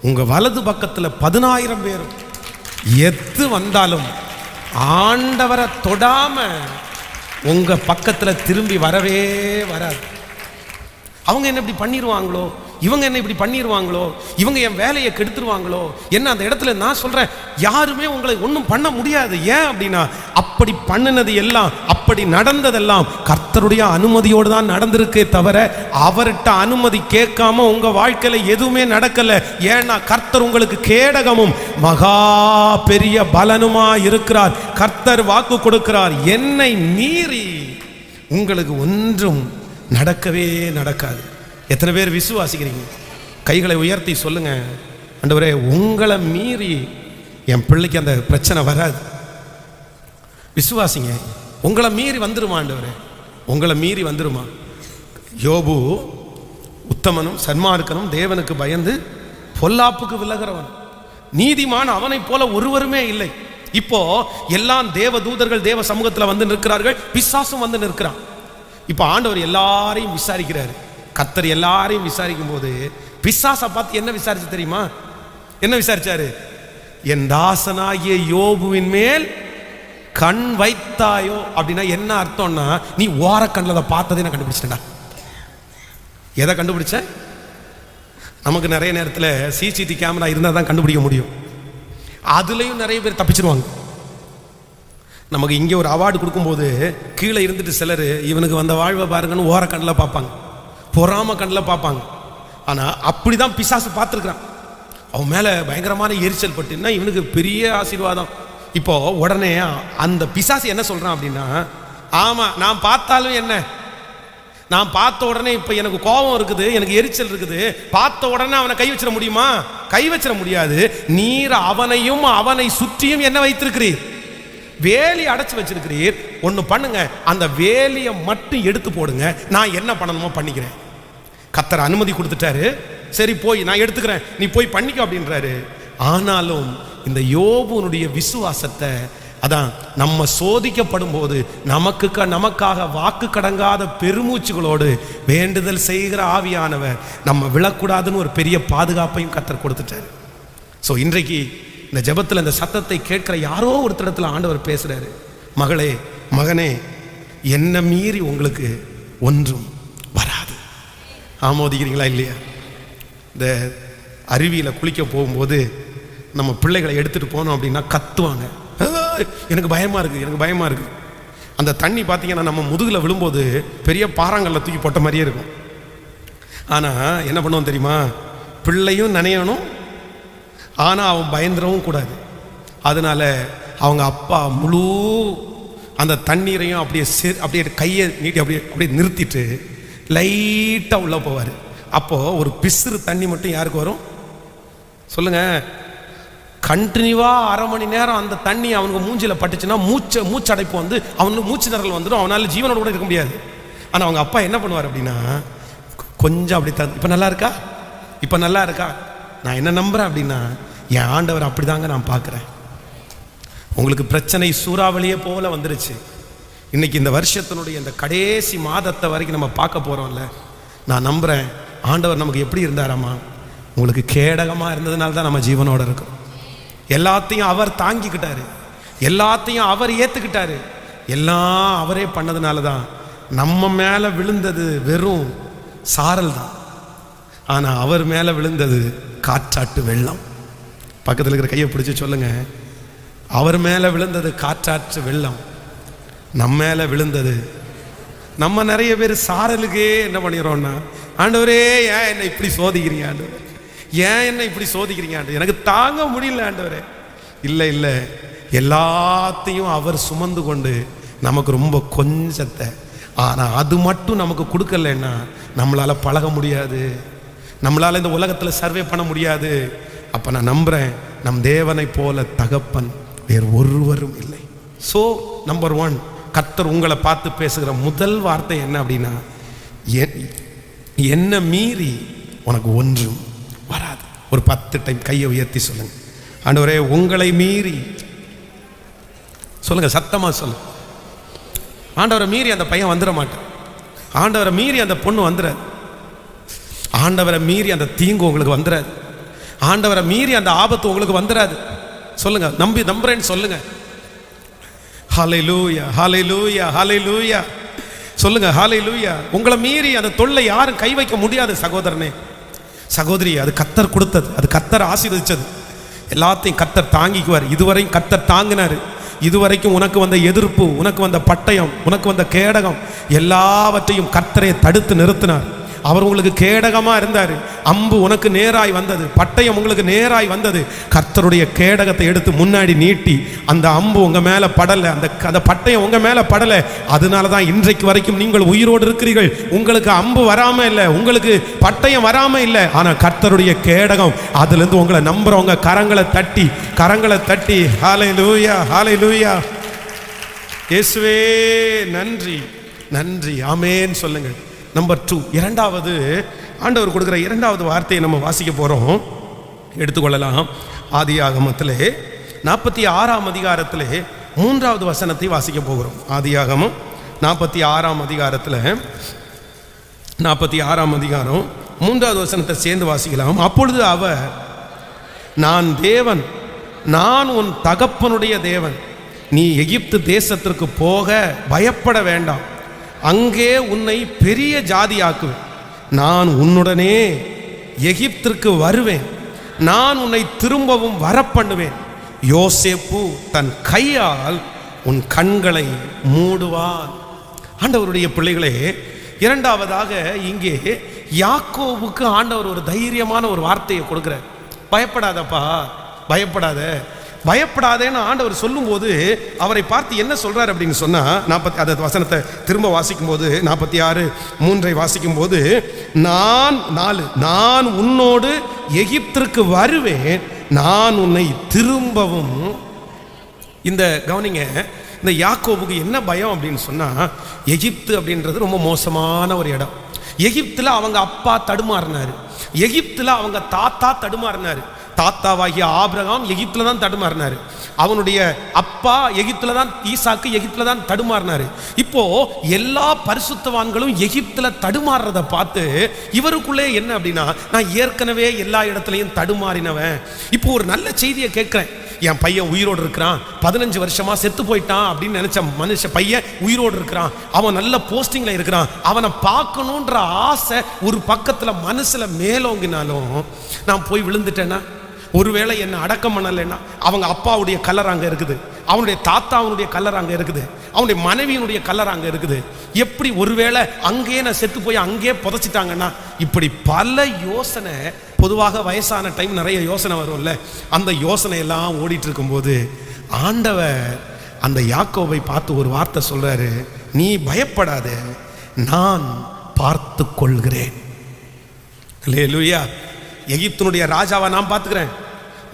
உங்கள் வலது பக்கத்தில் 10,000 பேரும் எது வந்தாலும் ஆண்டவரை தொடாம உங்க பக்கத்தில் திரும்பி வரவே வராது. அவங்க என்ன இப்படி பண்ணிடுவாங்களோ, இவங்க என்ன இப்படி பண்ணிடுவாங்களோ, இவங்க என் வேலையை கெடுத்துருவாங்களோ என்ன, அந்த இடத்துல நான் சொல்றேன், யாருமே உங்களை ஒன்றும் பண்ண முடியாது. ஏன் அப்படின்னா, அப்படி பண்ணினது எல்லாம், அப்படி நடந்ததெல்லாம் கர்த்தருடைய அனுமதியோடு தான் நடந்திருக்கே தவிர அவர்கிட்ட அனுமதி கேட்காம உங்க வாழ்க்கையில எதுவுமே நடக்கல. ஏன்னா கர்த்தர் உங்களுக்கு கேடகமும் மகா பெரிய பலனுமா இருக்கிறார். கர்த்தர் வாக்கு கொடுக்கிறார், என்னை மீறி உங்களுக்கு ஒன்றும் நடக்கவே நடக்காது. எத்தனை பேர் விசுவாசிக்கிறீங்க? கைகளை உயர்த்தி சொல்லுங்க, ஆண்டவரே, உங்களை மீறி என் பிள்ளைக்கு அந்த பிரச்சனை வராது. விசுவாசிங்க, உங்களை மீறி வந்துருமா ஆண்டவரே, உங்களை மீறி வந்துருமா. யோபு உத்தமனும் சன்மார்க்கனும், தேவனுக்கு பயந்து பொல்லாப்புக்கு விலகிறவன், நீதிமான் அவனை போல ஒருவருமே இல்லை. இப்போ எல்லாம் தேவ தூதர்கள் தேவ சமூகத்தில் வந்து நிற்கிறார்கள், பிசாசும் வந்து நிற்கிறான். இப்போ ஆண்டவர் எல்லாரையும் விசாரிக்கிறாரு. கர்த்தர் எல்லாரையும் விசாரிக்கும் போது பிசாசை பார்த்து என்ன விசாரிச்சு தெரியுமா? என்ன விசாரிச்சாரு? என் தாசனாகிய யோபுவின் மேல் கண் வைத்தாயோ அப்படின்னா என்ன அர்த்தம்னா, நீ ஓர கண்ணில் அதை பார்த்ததே நான் கண்டுபிடிச்சிட்டேன்டா. எதை கண்டுபிடிச்ச? நமக்கு நிறைய நேரத்தில் சிசிடிவி கேமரா இருந்தால் தான் கண்டுபிடிக்க முடியும். அதுலேயும் நிறைய பேர் தப்பிச்சிருவாங்க. நமக்கு இங்கே ஒரு அவார்டு கொடுக்கும்போது கீழே இருந்துட்டு சிலர் இவனுக்கு வந்த வாழ்வை பாருங்கன்னு ஓர கண்ணில் பார்ப்பாங்க, பொறாம கண்ணில் பார்ப்பாங்க. ஆனால் அப்படி தான் பிசாசு பார்த்துருக்குறான். அவன் மேலே பயங்கரமான எரிச்சல் பட்டுன்னா இவனுக்கு பெரிய ஆசீர்வாதம். இப்போ உடனே அந்த பிசாசு என்ன சொல்கிறான் அப்படின்னா, ஆமாம் நான் பார்த்தாலும் என்ன, நான் பார்த்த உடனே இப்போ எனக்கு கோபம் இருக்குது, எனக்கு எரிச்சல் இருக்குது, பார்த்த உடனே அவனை கை வச்சிட முடியுமா? கை வச்சிட முடியாது. நீர் அவனையும் அவனை சுற்றியும் என்ன வைத்திருக்கிறீர்? வேலி அடைச்சு வச்சிருக்கிறீர். ஒன்று பண்ணுங்க, அந்த வேலியை மட்டும் எடுத்து போடுங்க, நான் என்ன பண்ணணுமோ பண்ணிக்கிறேன். கர்த்தர் அனுமதி கொடுத்துட்டாரு, சரி போய் நான் எடுத்துக்கிறேன், நீ போய் பண்ணிக்க அப்படின்றாரு. ஆனாலும் இந்த யோபுனுடைய விசுவாசத்தை, அதான் நம்ம சோதிக்கப்படும் போது நமக்காக வாக்கு கடங்காத பெருமூச்சுகளோடு வேண்டுதல் செய்கிற ஆவியானவர் நம்ம விழக்கூடாதுன்னு ஒரு பெரிய பாதுகாப்பையும் கர்த்தர் கொடுத்துட்டாரு. ஸோ இன்றைக்கு இந்த ஜெபத்தில் இந்த சத்தத்தை கேட்கிற யாரோ ஒருத்தரிடத்துல ஆண்டவர் பேசுறாரு, மகளே மகனே, என்ன மீறி உங்களுக்கு ஒன்றும் வராது. ஆமோதிக்கிறீங்களா இல்லையா? இந்த அருவியில் குளிக்க போகும்போது நம்ம பிள்ளைகளை எடுத்துகிட்டு போனோம் அப்படின்னா கத்துவாங்க, எனக்கு பயமாக இருக்குது, எனக்கு பயமாக இருக்குது. அந்த தண்ணி பார்த்தீங்கன்னா நம்ம முதுகில் விழும்போது பெரிய பாறாங்கல்ல தூக்கி போட்ட மாதிரியே இருக்கும். ஆனால் என்ன பண்ணுவோம் தெரியுமா? பிள்ளையும் நனையணும், ஆனால் அவன் பயந்துடவும் கூடாது. அதனால அவங்க அப்பா முழு அந்த தண்ணீரையும் அப்படியே கையை நீட்டி அப்படியே நிறுத்திட்டு லைட்டாக உள்ளே போவார். அப்போது ஒரு பிசுறு தண்ணி மட்டும் யாருக்கு வரும் சொல்லுங்க? கண்டினியூவாக அரை மணி நேரம் அந்த தண்ணி அவனுக்கு மூஞ்சில் பட்டுச்சுன்னா மூச்சடைப்பு வந்து அவனுக்கு மூச்சு நிரல் வந்துடும், அவனால் ஜீவனோட கூட இருக்க முடியாது. ஆனால் அவங்க அப்பா என்ன பண்ணுவார் அப்படின்னா, கொஞ்சம் அப்படி இப்போ நல்லா இருக்கா, இப்போ நல்லா இருக்கா, நான் என்ன நம்புகிறேன் அப்படின்னா, என் ஆண்டவர் அப்படி தாங்க நான் பார்க்குறேன். உங்களுக்கு பிரச்சனை சூறாவளியே போல வந்துருச்சு. இன்னைக்கு இந்த வருஷத்தினுடைய இந்த கடைசி மாதத்தை வரைக்கும் நம்ம பார்க்க போகிறோம்ல, நான் நம்புகிறேன் ஆண்டவர் நமக்கு எப்படி இருந்தாராமா, உங்களுக்கு கேடகமாக இருந்ததுனால தான் நம்ம ஜீவனோட இருக்கோம். எல்லாத்தையும் அவர் தாங்கிக்கிட்டாரு, எல்லாத்தையும் அவர் ஏற்றுக்கிட்டாரு, எல்லாம் அவரே பண்ணதுனால தான். நம்ம மேலே விழுந்தது வெறும் சாரல் தான், ஆனால் அவர் மேலே விழுந்தது காற்றாட்டு வெள்ளம். பக்கத்தில் இருக்கிற கையை பிடிச்சி சொல்லுங்க, அவர் மேலே விழுந்தது காற்றாற்று வெள்ளம், நம்ம மேலே விழுந்தது. நம்ம நிறைய பேர் சாரலுக்கே என்ன பண்ணிடுறோம்னா, ஆண்டவரே ஏன் என்னை இப்படி சோதிக்கிறீங்க ஆண்டவர், ஏன் என்ன இப்படி சோதிக்கிறீங்க ஆண்டவர், எனக்கு தாங்க முடியல ஆண்டவரே. இல்லை இல்லை, எல்லாத்தையும் அவர் சுமந்து கொண்டு நமக்கு ரொம்ப கொஞ்சத்தை, ஆனால் அது மட்டும் நமக்கு கொடுக்கலன்னா நம்மளால் பழக முடியாது, நம்மளால் இந்த உலகத்தில் சர்வே பண்ண முடியாது. அப்போ நான் நம்புகிறேன், நம் தேவனை போல தகப்பன் வேறு ஒருவரும் இல்லை. ஸோ நம்பர் 1, கர்த்தர் உங்களை பார்த்து பேசுகிற முதல் வார்த்தை என்ன அப்படின்னா, என்ன மீறி உனக்கு ஒன்றும் வராது. ஒரு 10 டைம் கையை உயர்த்தி சொல்லுங்க, ஆண்டவரே உங்களை மீறி. சொல்லுங்க, சத்தமா சொல்லுங்க. ஆண்டவரை மீறி அந்த பையன் வந்துட மாட்டான், ஆண்டவரை மீறி அந்த பொண்ணு வந்துடாது, ஆண்டவரை மீறி அந்த தீங்கு உங்களுக்கு வந்துடாது, ஆண்டவரை மீறி அந்த ஆபத்து உங்களுக்கு வந்துடாது. சொல்லுங்க, நம்புறேன்னு சொல்லுங்க. ஹல்லேலூயா, ஹல்லேலூயா, ஹல்லேலூயா. சொல்லுங்க ஹல்லேலூயா. உங்களை மீறி அந்த தொல்லை யாரும் கை வைக்க முடியாது சகோதரனே, சகோதரி. அது கர்த்தர் கொடுத்தது, அது கர்த்தர் ஆசீர்வதிச்சது. எல்லாத்தையும் கர்த்தர் தாங்கிக்குவார். இதுவரையும் கர்த்தர் தாங்கினார். இதுவரைக்கும் உனக்கு வந்த எதிர்ப்பு, உனக்கு வந்த பட்டயம், உனக்கு வந்த கேடகம் எல்லாவற்றையும் கர்த்தரை தடுத்து நிறுத்தினார். அவர் உங்களுக்கு கேடகமாக இருந்தார். அம்பு உனக்கு நேராய் வந்தது, பட்டயம் உங்களுக்கு நேராய் வந்தது. கர்த்தருடைய கேடகத்தை எடுத்து முன்னாடி நீட்டி அந்த அம்பு உங்கள் மேலே படலை, அந்த பட்டயம் உங்கள் மேலே படலை. அதனால தான் இன்றைக்கு வரைக்கும் நீங்கள் உயிரோடு இருக்கிறீர்கள். உங்களுக்கு அம்பு வராமல் இல்லை, உங்களுக்கு பட்டயம் வராமல் இல்லை, ஆனால் கர்த்தருடைய கேடகம் அதுலேருந்து உங்களை நம்புறவங்க கரங்களை தட்டி ஹல்லேலூயா, ஹல்லேலூயா, இயேசுவே நன்றி, நன்றி, ஆமென் சொல்லுங்கள். நம்பர் 2, இரண்டாவது ஆண்டவர் கொடுக்குற இரண்டாவது வார்த்தையை நம்ம வாசிக்க போகிறோம். எடுத்துக்கொள்ளலாம். ஆதியாகமத்திலே 46ஆம் அதிகாரத்திலே 3வது வசனத்தை வாசிக்க போகிறோம். ஆதியாகமம் 46ஆம் அதிகாரத்தில் 46ஆம் அதிகாரம் 3வது வசனத்தை சேர்ந்து வாசிக்கலாம். அப்பொழுது அவர், நான் தேவன், நான் உன் தகப்பனுடைய தேவன், நீ எகிப்து தேசத்திற்கு போக பயப்பட வேண்டாம், அங்கே உன்னை பெரிய ஜாதியாக்குவேன், நான் உன்னுடனே எகிப்திற்கு வருவேன், நான் உன்னை திரும்பவும் வரப்பண்ணுவேன். யோசேப்பு தன் கையால் உன் கண்களை மூடுவான். ஆண்டவருடைய பிள்ளைகளே, இரண்டாவதாக இங்கே யாக்கோபுக்கு ஆண்டவர் ஒரு தைரியமான ஒரு வார்த்தையை கொடுக்கிறார். பயப்படாதப்பா, பயப்படாத, பயப்படாதேன்னு ஆண்டவர் சொல்லும்போது அவரை பார்த்து என்ன சொல்றார் அப்படின்னு சொன்னா, 40 அந்த வசனத்தை திரும்ப வாசிக்கும் போது 46:3 வாசிக்கும் போது, நான் உன்னோடு எகிப்திற்கு வருவேன், நான் உன்னை திரும்பவும். இந்த கவனிங்க, இந்த யாக்கோபுக்கு என்ன பயம் அப்படின்னு சொன்னா, எகிப்து அப்படின்றது ரொம்ப மோசமான ஒரு இடம். எகிப்துல அவங்க அப்பா தடுமாறினாரு, எகிப்துல அவங்க தாத்தா தடுமாறினாரு. தாத்தாவாகிய ஆபிரகாம் எகிப்துல தான் தடுமாறினாரு, அவனுடைய அப்பா எகிப்துல தான், ஈசாக்கு எகிப்துல தான் தடுமாறினாரு. இப்போ எல்லா பரிசுத்தவான்களும் எகிப்துல தடுமாறுறத பார்த்து இவருக்குள்ளே என்ன அப்படின்னா, நான் ஏற்கனவே எல்லா இடத்துலையும் தடுமாறினவன், இப்போ ஒரு நல்ல செய்தியை கேட்கிறேன். என் பையன் உயிரோடு இருக்கிறான், 15 வருஷமா செத்து போயிட்டான் அப்படின்னு நினைச்ச பையன் உயிரோடு இருக்கிறான், அவன் நல்ல போஸ்டிங்ல இருக்கிறான், அவனை பார்க்கணுன்ற ஆசை ஒரு பக்கத்துல மனசுல மேலோங்கினாலும் நான் போய் விழுந்துட்டேன்னா, ஒருவேளை என்ன அடக்கம் பண்ணலைன்னா, அவங்க அப்பாவுடைய கலர் அங்க இருக்குது, அவனுடைய தாத்தாவுடைய கலர் அங்க இருக்குது, அவனுடைய மனைவியினுடைய கலர் அங்க இருக்குது, எப்படி ஒருவேளை அங்கேயே நான் செத்து போய் அங்கேயே புதைச்சிட்டாங்கன்னா, இப்படி பல யோசனை. பொதுவாக வயசான டைம் நிறைய யோசனை வரும்ல, அந்த யோசனை எல்லாம் ஓடிட்டு இருக்கும்போது ஆண்டவர் அந்த யாக்கோபை பார்த்து ஒரு வார்த்தை சொல்றாரு, நீ பயப்படாத, நான் பார்த்து கொள்கிறேன். அல்லேலூயா. எகிப்தினுடைய ராஜாவை நான் பார்த்துக்கிறேன்,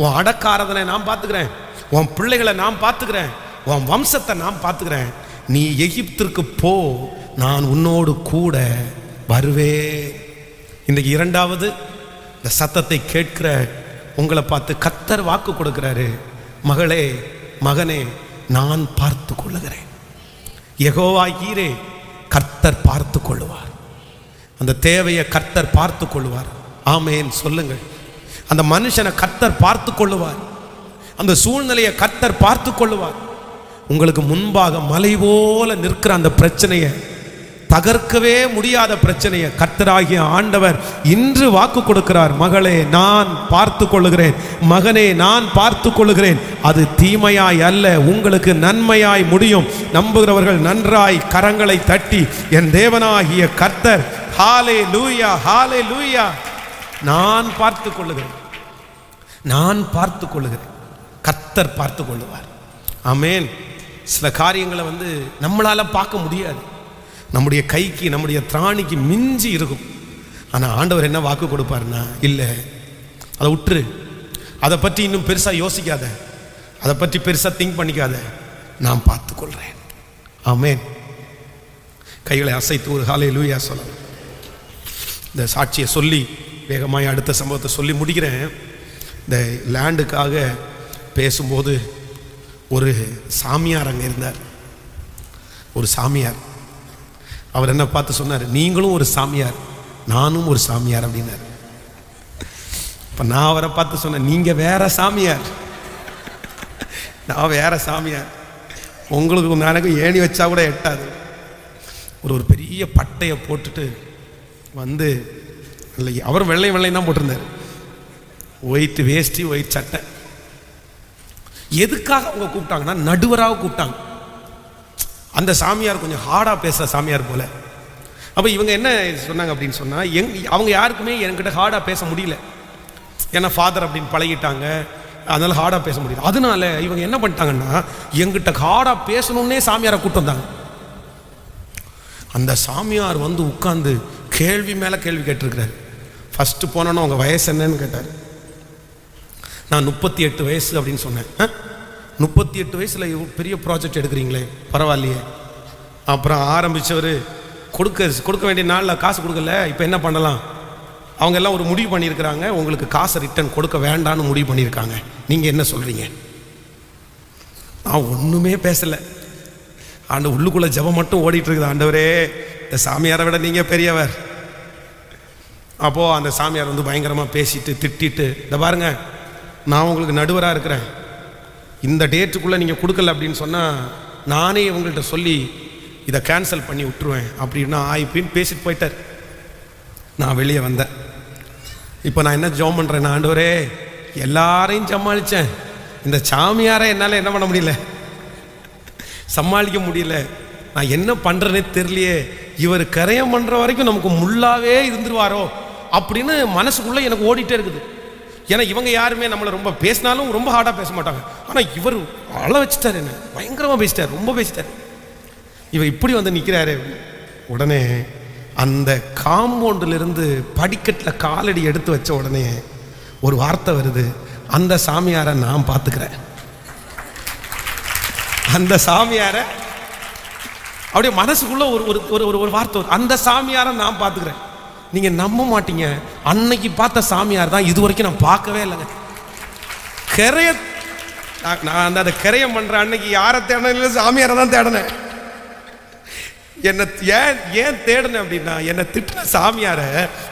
உன் அடக்காரதனை நான் பார்த்துக்கிறேன், உன் பிள்ளைகளை நான் பார்த்துக்கிறேன், உன் வம்சத்தை நான் பார்த்துக்கிறேன், நீ எகிப்திற்கு போ, நான் உன்னோடு கூட வருவேன். இன்றைக்கு இரண்டாவது இந்த சத்தத்தை கேட்கிற உங்களை பார்த்து கர்த்தர் வாக்கு கொடுக்கிறாரு, மகளே மகனே, நான் பார்த்து கொள்ளுகிறேன். யெகோவா ஈரே, கர்த்தர் பார்த்து கொள்ளுவார். அந்த தேவையை கர்த்தர் பார்த்து கொள்ளுவார். ஆமேன் சொல்லுங்கள். அந்த மனுஷனை கர்த்தர் பார்த்து கொள்ளுவார், அந்த சூழ்நிலையை கர்த்தர் பார்த்து கொள்ளுவார். உங்களுக்கு முன்பாக மலை போல நிற்கிற அந்த பிரச்சனையை, தகர்க்கவே முடியாத பிரச்சனையை கர்த்தராகிய ஆண்டவர் இன்று வாக்கு கொடுக்கிறார். மகளே நான் பார்த்து கொள்ளுகிறேன், மகனே நான் பார்த்து கொள்ளுகிறேன். அது தீமையாய் அல்ல, உங்களுக்கு நன்மையாய் முடியும். நம்புகிறவர்கள் நன்றாய் கரங்களை தட்டி, என் தேவனாகிய கர்த்தர், ஹல்லேலூயா ஹல்லேலூயா, நான் பார்த்து கொள்ளுகிறேன், நான் பார்த்து கொள்ளுகிறேன், கர்த்தர் பார்த்து கொள்ளுவார். ஆமேன். சில காரியங்களை நம்மளால பார்க்க முடியாது, நம்முடைய கைக்கு நம்முடைய திராணிக்கு மிஞ்சி இருக்கும். ஆனால் ஆண்டவர் என்ன வாக்கு கொடுப்பாருன்னா, இல்லை அதை விட்டுரு, அதை பற்றி இன்னும் பெருசாக யோசிக்காத, அதை பற்றி பெருசாக திங்க் பண்ணிக்காத, நான் பார்த்து கொள்கிறேன். ஆமேன். கைகளை அசைத்து ஒரு ஹல்லேலூயா சொல்லலாம். இந்த சாட்சியை சொல்லி வேகமாய் அடுத்த சம்பவத்தை சொல்லி முடிக்கிறேன். இந்த லேண்டுக்காக பேசும்போது ஒரு சாமியார் அங்கே இருந்தார். ஒரு சாமியார், அவர் என்ன பார்த்து சொன்னார், நீங்களும் ஒரு சாமியார், நானும் ஒரு சாமியார் அப்படின்னார். இப்போ நான் அவரை பார்த்து சொன்னேன், நீங்கள் வேற சாமியார், நான் வேற சாமியார், உங்களுக்கு எனக்கு ஏணி வச்சா கூட எட்டாது. ஒரு பெரிய பட்டையை போட்டுட்டு இல்லை, அவர் வெள்ளை தான் போட்டிருந்தார், ஒயிட் வேஷ்டி ஒயிட் சட்டை. எதுக்காக அவங்க கூப்பிட்டாங்கன்னா, நடுவராக கூப்பிட்டாங்க. அந்த சாமியார் கொஞ்சம் ஹார்டாக பேசுகிற சாமியார் போல. அப்போ இவங்க என்ன சொன்னாங்க அப்படின்னு சொன்னால், அவங்க யாருக்குமே என்கிட்ட ஹார்டாக பேச முடியல, ஏன்னா ஃபாதர் அப்படின்னு பழகிட்டாங்க, அதனால ஹார்டாக பேச முடியல. அதனால இவங்க என்ன பண்ணிட்டாங்கன்னா, எங்கிட்ட ஹார்டாக பேசணுன்னே சாமியாரை கூப்பிட்டு வந்தாங்க. அந்த சாமியார் உட்கார்ந்து கேள்வி மேலே கேள்வி கேட்டிருக்கிறார். ஃபஸ்ட்டு போனோன்னா உங்கள் வயசு என்னன்னு கேட்டார். நான் 38 வயசு அப்படின்னு சொன்னேன். 38 வயசில் பெரிய ப்ராஜெக்ட் எடுக்கிறீங்களே, பரவாயில்லையே. அப்புறம் ஆரம்பித்தவர் கொடுக்க வேண்டிய நாளில் காசு கொடுக்கல, இப்போ என்ன பண்ணலாம்? அவங்க எல்லாம் ஒரு முடிவு பண்ணியிருக்கிறாங்க, உங்களுக்கு காசை ரிட்டர்ன் கொடுக்க வேண்டான்னு முடிவு பண்ணியிருக்காங்க, நீங்கள் என்ன சொல்கிறீங்க? நான் ஒன்றுமே பேசலை. ஆண்டு உள்ளுக்குள்ளே ஜெபம் மட்டும் ஓடிட்டு இருக்குது, ஆண்டவரே இந்த சாமியாரை விட நீங்கள் பெரியவர். அப்போது அந்த சாமியார் பயங்கரமாக பேசிட்டு திட்டிட்டு, இந்த பாருங்க, நான் உங்களுக்கு நடுவராக இருக்கிறேன், இந்த டேட்டுக்குள்ளே நீங்கள் கொடுக்கல அப்படின்னு சொன்னால் நானே உங்கள்கிட்ட சொல்லி இதை கேன்சல் பண்ணி விட்டுருவேன் அப்படின்னா ஆயிப்பின்னு பேசிட்டு போயிட்டார். நான் வெளியே வந்தேன். இப்போ நான் என்ன ஜெபம் பண்ணுறேன், ஆண்டவரே எல்லாரையும் சமாளித்தேன், இந்த சாமியாரை என்னால் என்ன பண்ண முடியல, சமாளிக்க முடியல, நான் என்ன பண்ணுறேன்னே தெரியலையே, இவர் கரையம் பண்ணுற வரைக்கும் நமக்கு முள்ளாவே இருந்துருவாரோ அப்படின்னு மனசுக்குள்ளே எனக்கு ஓடிட்டே இருக்குது. ஏன்னா இவங்க யாருமே நம்மளை ரொம்ப பேசினாலும் ரொம்ப ஹார்டாக பேச மாட்டாங்க. ஆனால் இவர் அழ வச்சுட்டார், என்ன பயங்கரமாக பேசிட்டார், ரொம்ப பேசிட்டார். இவர் இப்படி வந்து நிற்கிறாரு. உடனே அந்த காம்பவுண்டிலிருந்து படிக்கட்டில் காலடி எடுத்து வச்ச உடனே ஒரு வார்த்தை வருது, அந்த சாமியாரை நான் பார்த்துக்கிறேன். அந்த சாமியாரை அப்படியே மனசுக்குள்ள ஒரு வார்த்தை, அந்த சாமியாரை நான் பார்த்துக்கிறேன். நீங்க நம்ப மாட்டீங்க, அன்னைக்கு பார்த்த சாமியார் தான் இது வரைக்கும் நான் பார்க்கவே இல்லைங்க. கரைய நான் அந்த கரையம் பண்ற அன்னைக்கு யாரை தேடணும் இல்லை, சாமியாரை தான் தேடினேன். என்ன ஏன் தேடினேன் அப்படின்னா, என்னை திட்டின சாமியாரை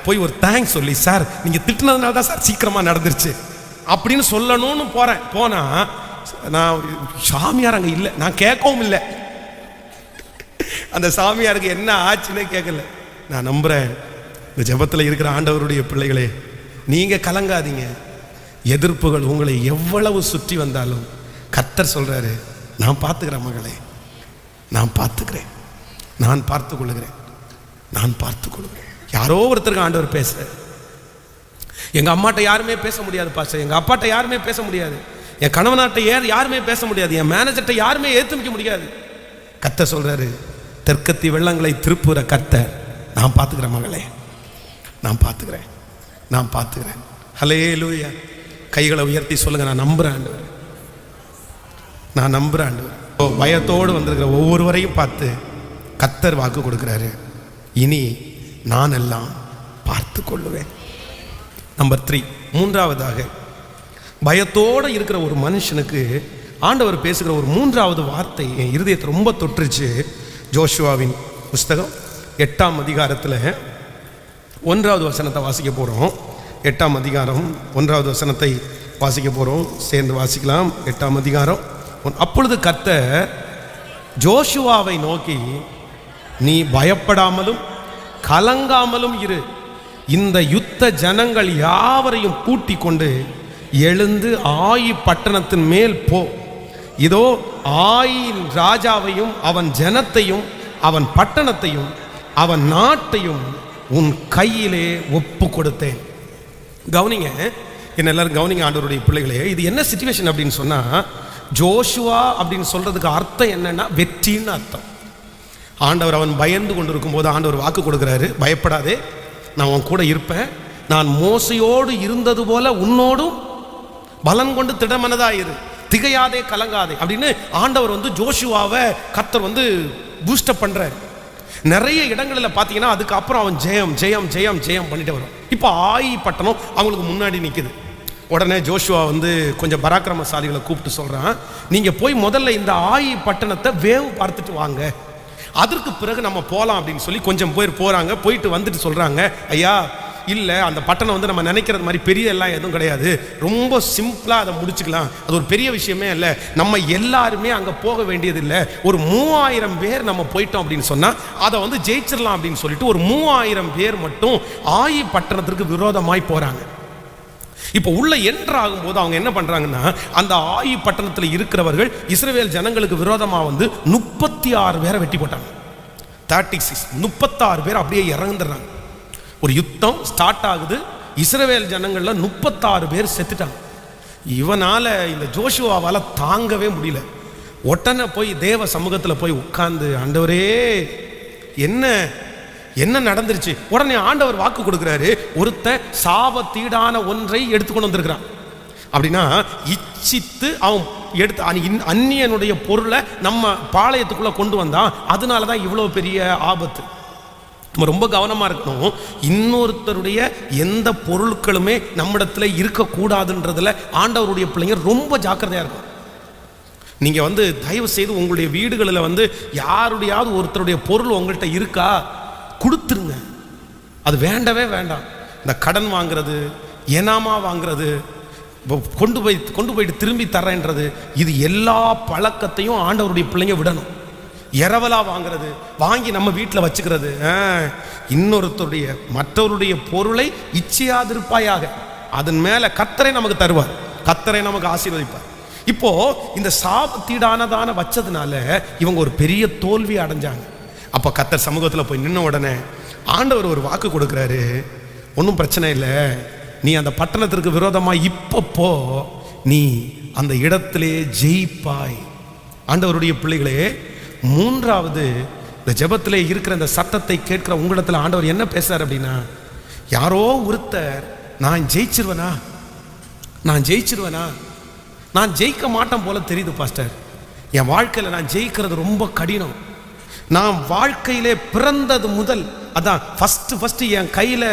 போய் ஒரு தேங்க்ஸ் சொல்லி, சார் நீங்க திட்டினதுனால தான் சார் சீக்கிரமா நடந்துருச்சு அப்படின்னு சொல்லணும்னு போனா நான் சாமியார் அங்கே இல்லை, நான் கேட்கவும் இல்லை. அந்த சாமியாருக்கு என்ன ஆச்சுன்னே கேட்கல. நான் நம்புறேன், இந்த ஜெபத்தில் இருக்கிற ஆண்டவருடைய பிள்ளைகளே, நீங்க கலங்காதீங்க. எதிர்ப்புகள் உங்களை எவ்வளவு சுற்றி வந்தாலும் கர்த்தர் சொல்றாரு, நான் பார்த்துக்கிறேன் மகளே, நான் பார்த்துக்கிறேன், நான் பார்த்து கொள்ளுகிறேன், நான் பார்த்து கொள்ளுகிறேன். யாரோ ஒருத்தருக்கு ஆண்டவர் பேச, எங்க அம்மாட்ட யாருமே பேச முடியாது பாஸ்டர், எங்க அப்பாட்ட யாருமே பேச முடியாது, என் கணவனாட்ட யாருமே பேச முடியாது, என் மேனேஜர்கிட்ட யாருமே ஏற்றுமிக்க முடியாது. கர்த்தர் சொல்றாரு, தெற்கத்தி வெள்ளங்களை திருப்புற கர்த்தர், நான் பார்த்துக்கிறேன் மகளே, நான் பார்த்துக்கிறேன், நான் பார்த்துக்கிறேன். ஹல்லேலூயா. கைகளை உயர்த்தி சொல்லுங்க, நான் நம்புறேன் ஆண்டவர், நான் நம்புறேன் ஆண்டவர். பயத்தோடு வந்திருக்கிற ஒவ்வொருவரையும் பார்த்து கர்த்தர் வாக்கு கொடுக்கிறாரு, இனி நான் எல்லாம் பார்த்து கொள்ளுவேன். நம்பர் 3, மூன்றாவதாக, பயத்தோடு இருக்கிற ஒரு மனுஷனுக்கு ஆண்டவர் பேசுகிற ஒரு மூன்றாவது வார்த்தை என் இருதயத்தை ரொம்ப தொற்றுச்சு. ஜோஷுவாவின் புஸ்தகம் 8ஆம் அதிகாரத்தில் 1வது வசனத்தை வாசிக்க போகிறோம். 8ஆம் அதிகாரம் 1வது வசனத்தை வாசிக்க போகிறோம், சேர்ந்து வாசிக்கலாம். 8ஆம் அதிகாரம். அப்பொழுது கர்த்தர் ஜோஷுவாவை நோக்கி, நீ பயப்படாமலும் கலங்காமலும் இரு, இந்த யுத்த ஜனங்கள் யாவரையும் கூட்டி கொண்டு எழுந்து ஆயி பட்டணத்தின் மேல் போ, இதோ ஆயின் ராஜாவையும் அவன் ஜனத்தையும் அவன் பட்டணத்தையும் அவன் நாட்டையும் உன் கையிலே ஒப்பு கொடுத்தேன். கவனிங்க, என்ன எல்லாரும் கவனிங்க ஆண்டவருடைய பிள்ளைகளே. இது என்ன சிச்சுவேஷன் அப்படின்னு சொன்னா, ஜோஷுவா அப்படின்னு சொல்றதுக்கு அர்த்தம் என்னன்னா வெற்றின்னு அர்த்தம். ஆண்டவர் அவன் பயந்து கொண்டு இருக்கும் போது ஆண்டவர் வாக்கு கொடுக்கிறாரு, பயப்படாதே, நான் உன் கூட இருப்பேன், நான் மோசையோடு இருந்தது போல உன்னோடும் பலன் கொண்டு திடமனதாயிரு, திகையாதே கலங்காதே அப்படின்னு ஆண்டவர் வந்து ஜோஷுவாவை கர்த்தர் வந்து பூஸ்டப் பண்றாரு. நிறைய இடங்களில் பார்த்தீங்கன்னா அதுக்கப்புறம் அவன் ஜெயம் ஜெயம் ஜெயம் ஜெயம் பண்ணிட்டு வரும். இப்போ ஆயி பட்டணம் அவங்களுக்கு முன்னாடி நிற்குது. உடனே ஜோஷுவா வந்து கொஞ்சம் பராக்கிரமசாலிகளை கூப்பிட்டு சொல்றான், நீங்க போய் முதல்ல இந்த ஆயி பட்டணத்தை வேவு பார்த்துட்டு வாங்க, அதற்கு பிறகு நம்ம போகலாம் அப்படின்னு சொல்லி கொஞ்சம் பேர் போறாங்க. போயிட்டு வந்துட்டு சொல்றாங்க, ஐயா இல்லை, அந்த பட்டணம் வந்து நம்ம நினைக்கிறது மாதிரி பெரிய எல்லாம் எதுவும் கிடையாது, ரொம்ப சிம்பிளாக அதை முடிச்சுக்கலாம், அது ஒரு பெரிய விஷயமே இல்லை, நம்ம எல்லாருமே அங்கே போக வேண்டியதில்லை, ஒரு 3000 பேர் நம்ம போயிட்டோம் அப்படின்னு சொன்னால் அதை வந்து ஜெயிச்சிடலாம் அப்படின்னு சொல்லிட்டு ஒரு 3000 பேர் மட்டும் ஆயி பட்டணத்திற்கு விரோதமாய் போகிறாங்க. இப்போ உள்ள என்ட்ராகும் போது அவங்க என்ன பண்றாங்கன்னா, அந்த ஆயி பட்டணத்தில் இருக்கிறவர்கள் இஸ்ரவேல் ஜனங்களுக்கு விரோதமாக வந்து 36 பேரை வெட்டி போட்டாங்க. 36 36 பேர் அப்படியே இறந்துடுறாங்க. ஒரு யுத்தம் ஸ்டார்ட் ஆகுது, இஸ்ரவேல் ஜனங்கள்ல 36 பேர் செத்துட்டாங்க. இவனால இந்த ஜோஷுவாவால தாங்கவே முடியல. உடனே போய் தேவ சமூகத்தில் போய் உட்கார்ந்து, ஆண்டவரே என்ன என்ன நடந்துருச்சு? உடனே ஆண்டவர் வாக்கு கொடுக்கிறாரு, ஒருத்த சாபத்தீடான ஒன்றை எடுத்துக்கொண்டு வந்திருக்கிறான். அப்படின்னா இச்சித்து அவன் எடுத்து அந்நியனுடைய பொருளை நம்ம பாளையத்துக்குள்ள கொண்டு வந்தான், அதனாலதான் இவ்வளவு பெரிய ஆபத்து. நம்ம ரொம்ப கவனமா இருக்கணும். இன்னொருத்தருடைய எந்த பொருட்களுமே நம்மிடத்துல இருக்கக்கூடாதுன்றதுல ஆண்டவருடைய பிள்ளைங்க ரொம்ப ஜாக்கிரதையா இருக்கும். நீங்க வந்து தயவு செய்து உங்களுடைய வீடுகளில் வந்து யாருடையாவது ஒருத்தருடைய பொருள் உங்கள்கிட்ட இருக்கா, கொடுத்துருங்க. அது வேண்டவே வேண்டாம். இந்த கடன் வாங்குறது, ஏனாமா வாங்குறது, கொண்டு போயிட்டு திரும்பி தரேன்றது, இது எல்லா பழக்கத்தையும் ஆண்டவருடைய பிள்ளைங்க விடணும். இரவலா வாங்குறது, வாங்கி நம்ம வீட்டில் வச்சுக்கிறது. இன்னொருத்தருடைய மற்றவருடைய பொருளை இச்சையாதிருப்பாயாக, அதன் மேல கர்த்தரை நமக்கு தருவார், கர்த்தரை நமக்கு ஆசீர்வதிப்பார். இப்போ இந்த சாபத்தீடானதான வச்சதுனால இவங்க ஒரு பெரிய தோல்வி அடைஞ்சாங்க. அப்போ கர்த்தர் சமூகத்தில் போய் நின்ன உடனே ஆண்டவர் ஒரு வாக்கு கொடுக்குறாரு, ஒன்றும் பிரச்சனை இல்லை, நீ அந்த பட்டணத்திற்கு விரோதமாக இப்போ நீ அந்த இடத்திலே ஜெயிப்பாய். ஆண்டவருடைய பிள்ளைகளே, மூன்றாவது இந்த ஜெபத்திலே இருக்கிற இந்த சத்தத்தை கேட்கிற உங்களிடத்தில் ஆண்டவர் என்ன பேசுறார் அப்படின்னா, யாரோ ஒருத்தர் நான் ஜெயிச்சிருவேனா, நான் ஜெயிச்சிருவேனா, நான் ஜெயிக்க மாட்டேன் போல தெரியுது பாஸ்டர், என் வாழ்க்கையில் நான் ஜெயிக்கிறது ரொம்ப கடினம், நான் வாழ்க்கையிலே பிறந்தது முதல் அதான் ஃபஸ்ட்டு என் கையில்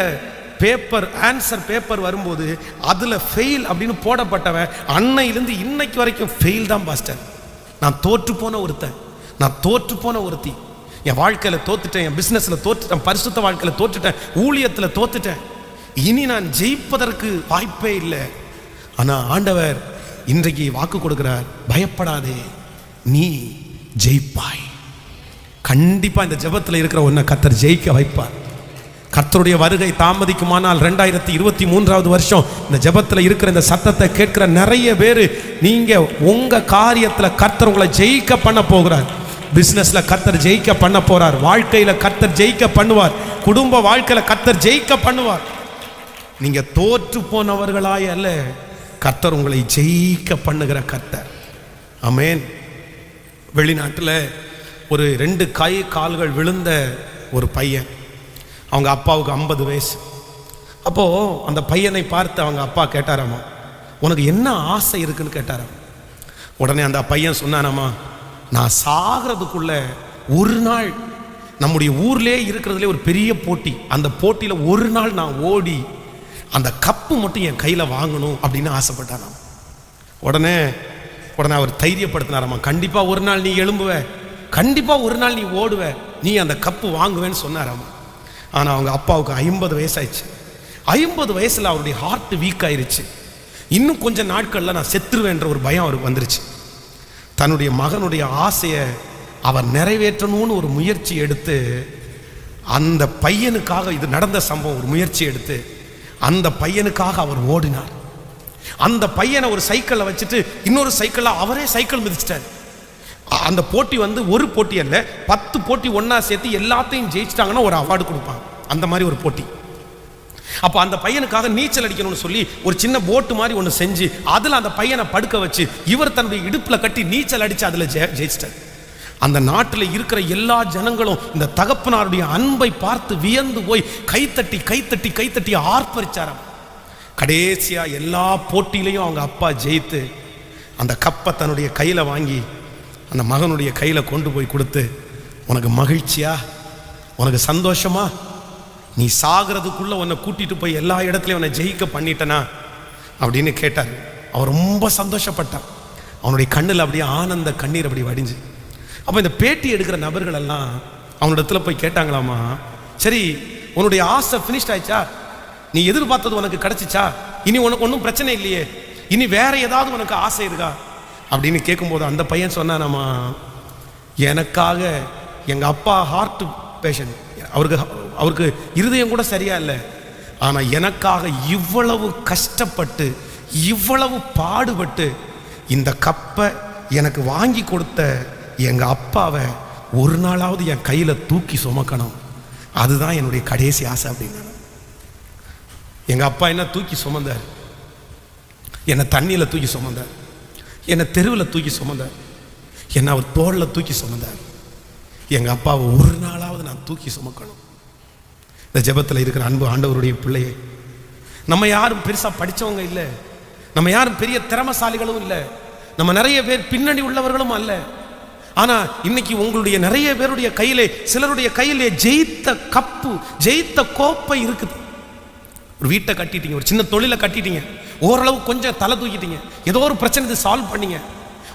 பேப்பர் ஆன்சர் பேப்பர் வரும்போது அதில் ஃபெயில் அப்படின்னு போடப்பட்டவன் அன்னையிலேருந்து இன்னைக்கு வரைக்கும் ஃபெயில் தான் பாஸ்டர். நான் தோற்று போன ஒருத்தன், நான் தோற்று போன ஒருத்தி, என் வாழ்க்கையில் தோத்துட்டேன், என் பிஸ்னஸில் தோத்துட்டேன், பரிசுத்த வாழ்க்கையில் தோத்துட்டேன், ஊழியத்தில் தோத்துட்டேன், இனி நான் ஜெயிப்பதற்கு வாய்ப்பே இல்லை. ஆனால் ஆண்டவர் இன்றைக்கு வாக்கு கொடுக்கிறார், பயப்படாதே, நீ ஜெயிப்பாய். கண்டிப்பாக இந்த ஜெபத்தில் இருக்கிற ஒன்றை கர்த்தர் ஜெயிக்க வைப்பார். கர்த்தருடைய வருகை தாமதிக்குமானால் 2023 வருஷம் இந்த ஜெபத்தில் இருக்கிற இந்த சத்தத்தை கேட்கிற நிறைய பேர், நீங்க உங்க காரியத்தில் கர்த்தர் உங்களை ஜெயிக்க பண்ண போகிறார். பிசினஸ்ல கர்த்தர் ஜெயிக்க பண்ண போறார், வாழ்க்கையில கர்த்தர் ஜெயிக்க பண்ணுவார், குடும்ப வாழ்க்கையில கர்த்தர் ஜெயிக்க பண்ணுவார். நீங்க தோற்று போனவர்களாய் அல்ல, கர்த்தர் உங்களை ஜெயிக்க பண்ணுகிற கர்த்தர். ஆமென். வெளிநாட்டில் ஒரு 2 கை கால்கள் விழுந்த ஒரு பையன், அவங்க அப்பாவுக்கு 50 வயசு. அப்போது அந்த பையனை பார்த்து அவங்க அப்பா கேட்டாராமா, உனக்கு என்ன ஆசை இருக்குன்னு கேட்டாராம். உடனே அந்த பையன் சொன்னானாமா, நான் சாகிறதுக்குள்ள ஒரு நாள் நம்முடைய ஊர்லேயே இருக்கிறதுலே ஒரு பெரிய போட்டி, அந்த போட்டியில் ஒரு நாள் நான் ஓடி அந்த கப்பு மட்டும் என் கையில் வாங்கணும் அப்படின்னு ஆசைப்பட்டானாம். உடனே அவர் தைரியப்படுத்தினாராமா, கண்டிப்பாக ஒரு நாள் நீ எழும்புவ, கண்டிப்பாக ஒரு நாள் நீ ஓடுவ, நீ அந்த கப்பு வாங்குவேன்னு சொன்னாராமா. ஆனால் அவங்க அப்பாவுக்கு 50 வயசாயிடுச்சு. 50 வயசில் அவருடைய ஹார்ட் வீக் ஆயிருச்சு. இன்னும் கொஞ்சம் நாட்களில் நான் செத்துருவேன்ற ஒரு பயம் அவருக்கு வந்துருச்சு. தன்னுடைய மகனுடைய ஆசையை அவர் நிறைவேற்றணும்னு ஒரு முயற்சி எடுத்து, அந்த பையனுக்காக, இது நடந்த சம்பவம், ஒரு முயற்சி எடுத்து அந்த பையனுக்காக அவர் ஓடினார். அந்த பையனை ஒரு சைக்கிளில் வச்சுட்டு இன்னொரு சைக்கிளில் அவரே சைக்கிள் மிதிச்சிட்டார். அந்த போட்டி ஒரு போட்டி அல்ல, 10 போட்டி ஒன்னா சேர்த்து எல்லாத்தையும் ஜெயிச்சிட்டாங்கன்னா ஒரு அவார்டு கொடுப்பாங்க, அந்த மாதிரி ஒரு போட்டி. அப்போ அந்த பையனுக்காக நீச்சல் அடிக்கணும்னு சொல்லி ஒரு சின்ன போட்டு மாதிரி ஒன்று செஞ்சு அதில் அந்த பையனை படுக்க வச்சு இவர் தன்னுடைய இடுப்பில் கட்டி நீச்சல் அடித்து அதில் ஜெயிச்சிட்டார். அந்த நாட்டில் இருக்கிற எல்லா ஜனங்களும் இந்த தகப்பனாருடைய அன்பை பார்த்து வியந்து போய் கைத்தட்டி கைத்தட்டி கைத்தட்டி ஆர்ப்பரிச்சாராம். கடைசியா எல்லா போட்டியிலையும் அவங்க அப்பா ஜெயித்து அந்த கப்பை தன்னுடைய கையில் வாங்கி அந்த மகனுடைய கையில் கொண்டு போய் கொடுத்து, உனக்கு மகிழ்ச்சியா, உனக்கு சந்தோஷமா, நீ சாகிறதுக்குள்ள உன்னை கூட்டிட்டு போய் எல்லா இடத்துலையும் உன்னை ஜெயிக்க பண்ணிட்டனா அப்படின்னு கேட்டார். அவர் ரொம்ப சந்தோஷப்பட்டார். அவனுடைய கண்ணில் அப்படியே ஆனந்த கண்ணீர் அப்படி வடிஞ்சு. அப்போ இந்த பேட்டி எடுக்கிற நபர்கள் எல்லாம் அவனோட இடத்துல போய் கேட்டாங்களாமா, சரி உன்னுடைய ஆசை ஃபினிஷ்ட் ஆயிடுச்சா, நீ எதிர்பார்த்தது உனக்கு கிடைச்சிச்சா, இனி உனக்கு ஒன்றும் பிரச்சனை இல்லையே, இனி வேற ஏதாவது உனக்கு ஆசை இருக்கா அப்படின்னு கேட்கும்போது அந்த பையன் சொன்னானாமா, எனக்காக எங்கள் அப்பா ஹார்ட் பேஷண்ட், அவருக்கு இருதயம் கூட சரியா இல்லை, ஆனால் எனக்காக இவ்வளவு கஷ்டப்பட்டு இவ்வளவு பாடுபட்டு இந்த கப்பை எனக்கு வாங்கி கொடுத்த எங்கள் அப்பாவை ஒரு நாளாவது என் கையில் தூக்கி சுமக்கணும், அதுதான் என்னுடைய கடைசி ஆசை அப்படின்னா. எங்கள் அப்பா என்ன தூக்கி சுமந்தார், என்னை தண்ணியில் தூக்கி சுமந்தார், என்னை தெருவில் தூக்கி சுமந்தார், என்னை அவர் தோளில் தூக்கி சுமந்தார். எங்கள் அப்பாவை ஒரு நாளாவது நான் தூக்கி சுமக்கணும். இந்த ஜெபத்தில் இருக்கிற அன்பு ஆண்டவருடைய பிள்ளையே, நம்ம யாரும் பெருசாக படித்தவங்க இல்லை, நம்ம யாரும் பெரிய திறமசாலிகளும் இல்லை, நம்ம நிறைய பேர் பின்னணி உள்ளவர்களும் அல்ல. ஆனால் இன்னைக்கு உங்களுடைய நிறைய பேருடைய கையிலே, சிலருடைய கையிலே ஜெயித்த கப்பு, ஜெயித்த கோப்பை இருக்குது. ஒரு வீட்டை கட்டிட்டீங்க, ஒரு சின்ன தொழிலை கட்டிட்டீங்க, ஓரளவு கொஞ்சம் தலை தூக்கிட்டீங்க, ஏதோ ஒரு பிரச்சனை சால்வ் பண்ணீங்க.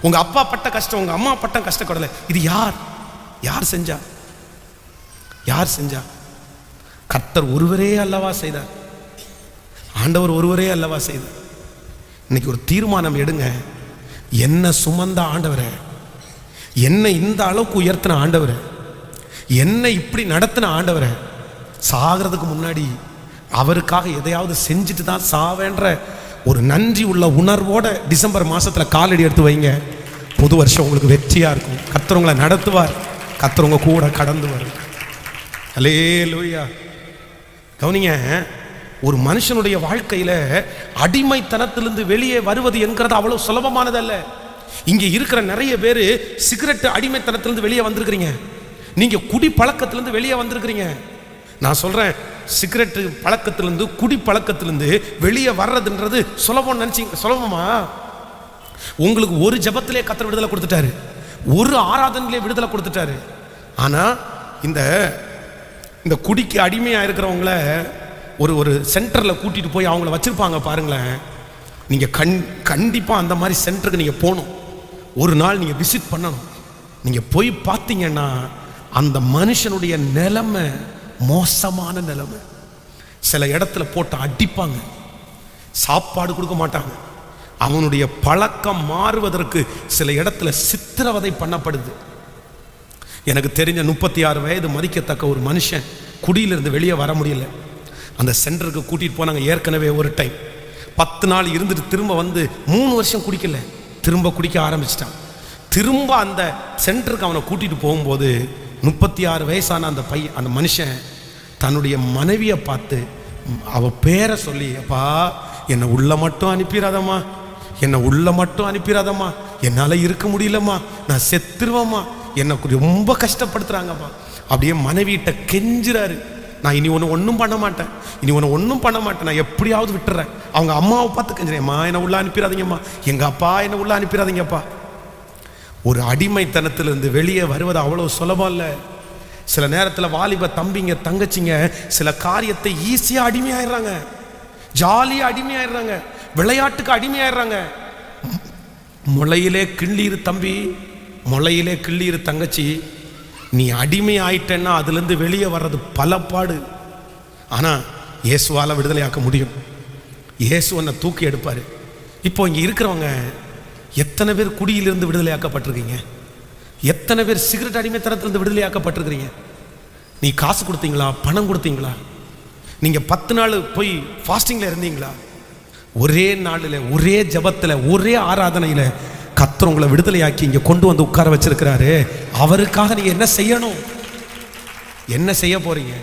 உங்க அப்பா பட்ட கஷ்டம், உங்க அம்மா பட்ட கஷ்டப்படலை, இது யார் செஞ்சா? யார் செஞ்சா? கர்த்தர் ஒருவரே அல்லவா செய்தார், ஆண்டவர் ஒருவரே அல்லவா செய்தார். இன்னைக்கு ஒரு தீர்மானம் எடுங்க, என்ன சுமந்த ஆண்டவரே, என்னை இந்த அளவுக்கு உயர்த்தின ஆண்டவரை, என்னை இப்படி நடத்தின ஆண்டவரை, சாகிறதுக்கு முன்னாடி அவருக்காக எதையாவது செஞ்சுட்டு தான் சாவேன்ற ஒரு நன்றி உள்ள உணர்வோட டிசம்பர் மாசத்துல காலடி எடுத்து வைங்க. புது வருஷம் உங்களுக்கு வெற்றியா இருக்கும். கர்த்தர் உங்களை நடத்துவார். கர்த்தர் உங்க கூட கடந்து வரும். அல்லேலூயா. கவனிங்க, ஒரு மனுஷனுடைய வாழ்க்கையில அடிமைத்தனத்திலிருந்து வெளியே வருவது என்கிறது அவ்வளவு சுலபமானதல்ல. இங்க இருக்கிற நிறைய பேர் சிகரெட் அடிமைத்தனத்திலிருந்து வெளியே வந்திருக்கிறீங்க. நீங்க குடி பழக்கத்திலிருந்து வெளியே வந்திருக்கிறீங்க. நான் சொல்றேன், சிகரெட் பழக்கத்திலிருந்து குடி பழக்கத்திலிருந்து வெளியே வர்றதுன்றது சுலபம் நினைச்சீங்க? சுலபமா? உங்களுக்கு ஒரு ஜபத்திலே கர்த்தர் விடுதலை கொடுத்துட்டாரு, ஒரு ஆராதனையிலே விடுதலை கொடுத்துட்டாரு. ஆனா இந்த குடிக்கு அடிமையா இருக்கிறவங்கள ஒரு சென்டர்ல கூட்டிட்டு போய் அவங்கள வச்சிருப்பாங்க பாருங்களேன். நீங்க கண்டிப்பா அந்த மாதிரி சென்டருக்கு நீங்க போகணும். ஒரு நாள் நீங்க விசிட் பண்ணணும். நீங்க போய் பார்த்தீங்கன்னா அந்த மனுஷனுடைய நிலைமை மோசமான நிலைமை. சில இடத்துல போட்டு அடிப்பாங்க, சாப்பாடு கொடுக்க மாட்டாங்க. அவனுடைய பழக்கம் மாறுவதற்கு சில இடத்துல சித்திரவதை பண்ணப்படுது. எனக்கு தெரிஞ்ச 36 வயது மதிக்கத்தக்க ஒரு மனுஷன் குடியிலிருந்து வெளியே வர முடியல. அந்த சென்டருக்கு கூட்டிட்டு போனாங்க. ஏற்கனவே ஒரு டைம் 10 நாள் இருந்துட்டு திரும்ப வந்து 3 வருஷம் குடிக்கல, திரும்ப குடிக்க ஆரம்பிச்சிட்டான். திரும்ப அந்த சென்டருக்கு அவனை கூட்டிட்டு போகும்போது 36 வயசான அந்த மனுஷன் தன்னுடைய மனைவியை பார்த்து அவ பேரை சொல்லி, அப்பா என்னை உள்ள மட்டும் அனுப்பிடாதம்மா, என்னை உள்ள மட்டும் அனுப்பிடாதம்மா, என்னால் இருக்க முடியலம்மா, நான் செத்துருவேம்மா, என்னை ரொம்ப கஷ்டப்படுத்துறாங்கப்பா. அப்படியே மனைவியிட்ட கெஞ்சுறாரு. நான் இனி ஒன்றும் பண்ண மாட்டேன், இனி ஒன்றும் பண்ண மாட்டேன், நான் எப்படியாவது விட்டுறேன். அவங்க அம்மாவை பார்த்து கெஞ்சுறேன்மா, என்னை உள்ள அனுப்பிடாதீங்கம்மா, எங்கள் அப்பா என்னை உள்ள அனுப்பிடாதீங்கப்பா. ஒரு அடிமைத்தனத்திலிருந்து வெளியே வருவது அவ்வளோ சுலபம் இல்லை. சில நேரத்தில் வாலிப தம்பிங்க தங்கச்சிங்க சில காரியத்தை ஈஸியாக அடிமையாயிடுறாங்க, ஜாலியாக அடிமையாயிடுறாங்க, விளையாட்டுக்கு அடிமையாயிடுறாங்க. முளையிலே கிள்ளீரு தம்பி, முளையிலே கிள்ளீரு தங்கச்சி. நீ அடிமை ஆயிட்டேன்னா அதுலேருந்து வெளியே வர்றது பலப்பாடு. ஆனால் இயேசுவால் விடுதலையாக்க முடியும். இயேசு உன்னை தூக்கி எடுப்பார். இப்போ இங்கே இருக்கிறவங்க எத்தனை பேர் குடியிலிருந்து விடுதலையாக்கப்பட்டிருக்கீங்க? எத்தனை பேர் சிகரெட் அடிமைத்தனத்திலிருந்து விடுதலையாக்கப்பட்டிருக்கிறீங்க? நீ காசு கொடுத்தீங்களா? பணம் கொடுத்தீங்களா? நீங்கள் 10 நாள் போய் ஃபாஸ்டிங்கில் இருந்தீங்களா? ஒரே நாளில், ஒரே ஜபத்தில், ஒரே ஆராதனையில் கர்த்தர் உங்களை விடுதலையாக்கி இங்கே கொண்டு வந்து உட்கார வச்சிருக்கிறாரு. அவருக்காக நீங்கள் என்ன செய்யணும்? என்ன செய்ய போறீங்க?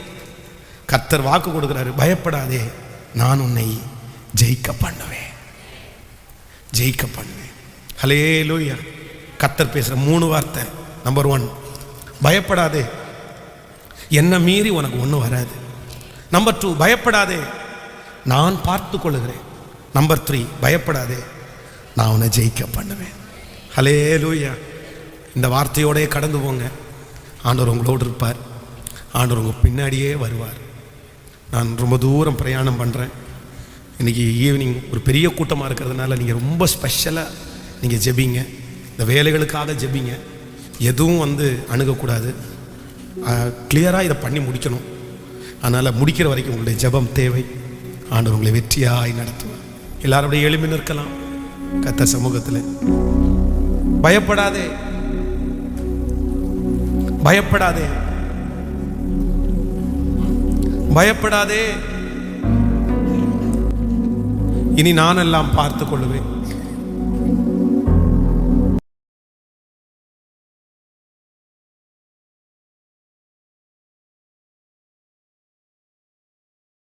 கர்த்தர் வாக்கு கொடுக்கிறாரு, பயப்படாதே, நான் உன்னை ஜெயிக்க பண்ணுவேன், ஜெயிக்க பண்ணுவேன். ஹல்லேலூயா. கர்த்தர் பேசுகிற 3 வார்த்தை. நம்பர் 1, பயப்படாதே, என்ன மீறி உனக்கு ஒன்றும் வராது. நம்பர் 2, பயப்படாதே, நான் பார்த்து கொள்ளுகிறேன். நம்பர் 3, பயப்படாதே, நான் உன்னை ஜெயிக்க பண்ணுவேன். ஹல்லேலூயா. இந்த வார்த்தையோடே கடந்து போங்க. ஆண்டவர் உங்களோடு இருப்பார். ஆண்டவர் உங்கள் பின்னாடியே வருவார். நான் ரொம்ப தூரம் பிரயாணம் பண்ணுறேன். இன்றைக்கி ஈவினிங் ஒரு பெரிய கூட்டமாக இருக்கிறதுனால நீங்கள் ரொம்ப ஸ்பெஷலாக நீங்கள் ஜெபிங்க. இந்த வேலைகளுக்காக ஜெபிங்க. எதுவும் அணுகக்கூடாது. கிளியராக இதை பண்ணி முடிக்கணும். அதனால் முடிக்கிற வரைக்கும் உங்களுடைய ஜெபம் தேவை. ஆண்டவர் உங்களை வெற்றியாய் நடத்துவார். எல்லாருடைய எளிமை நிற்கலாம் கர்த்தர் சமூகத்தில். பயப்படாதே, பயப்படாதே, பயப்படாதே, இனி நான் எல்லாம் பார்த்து கொள்ளுவேன்.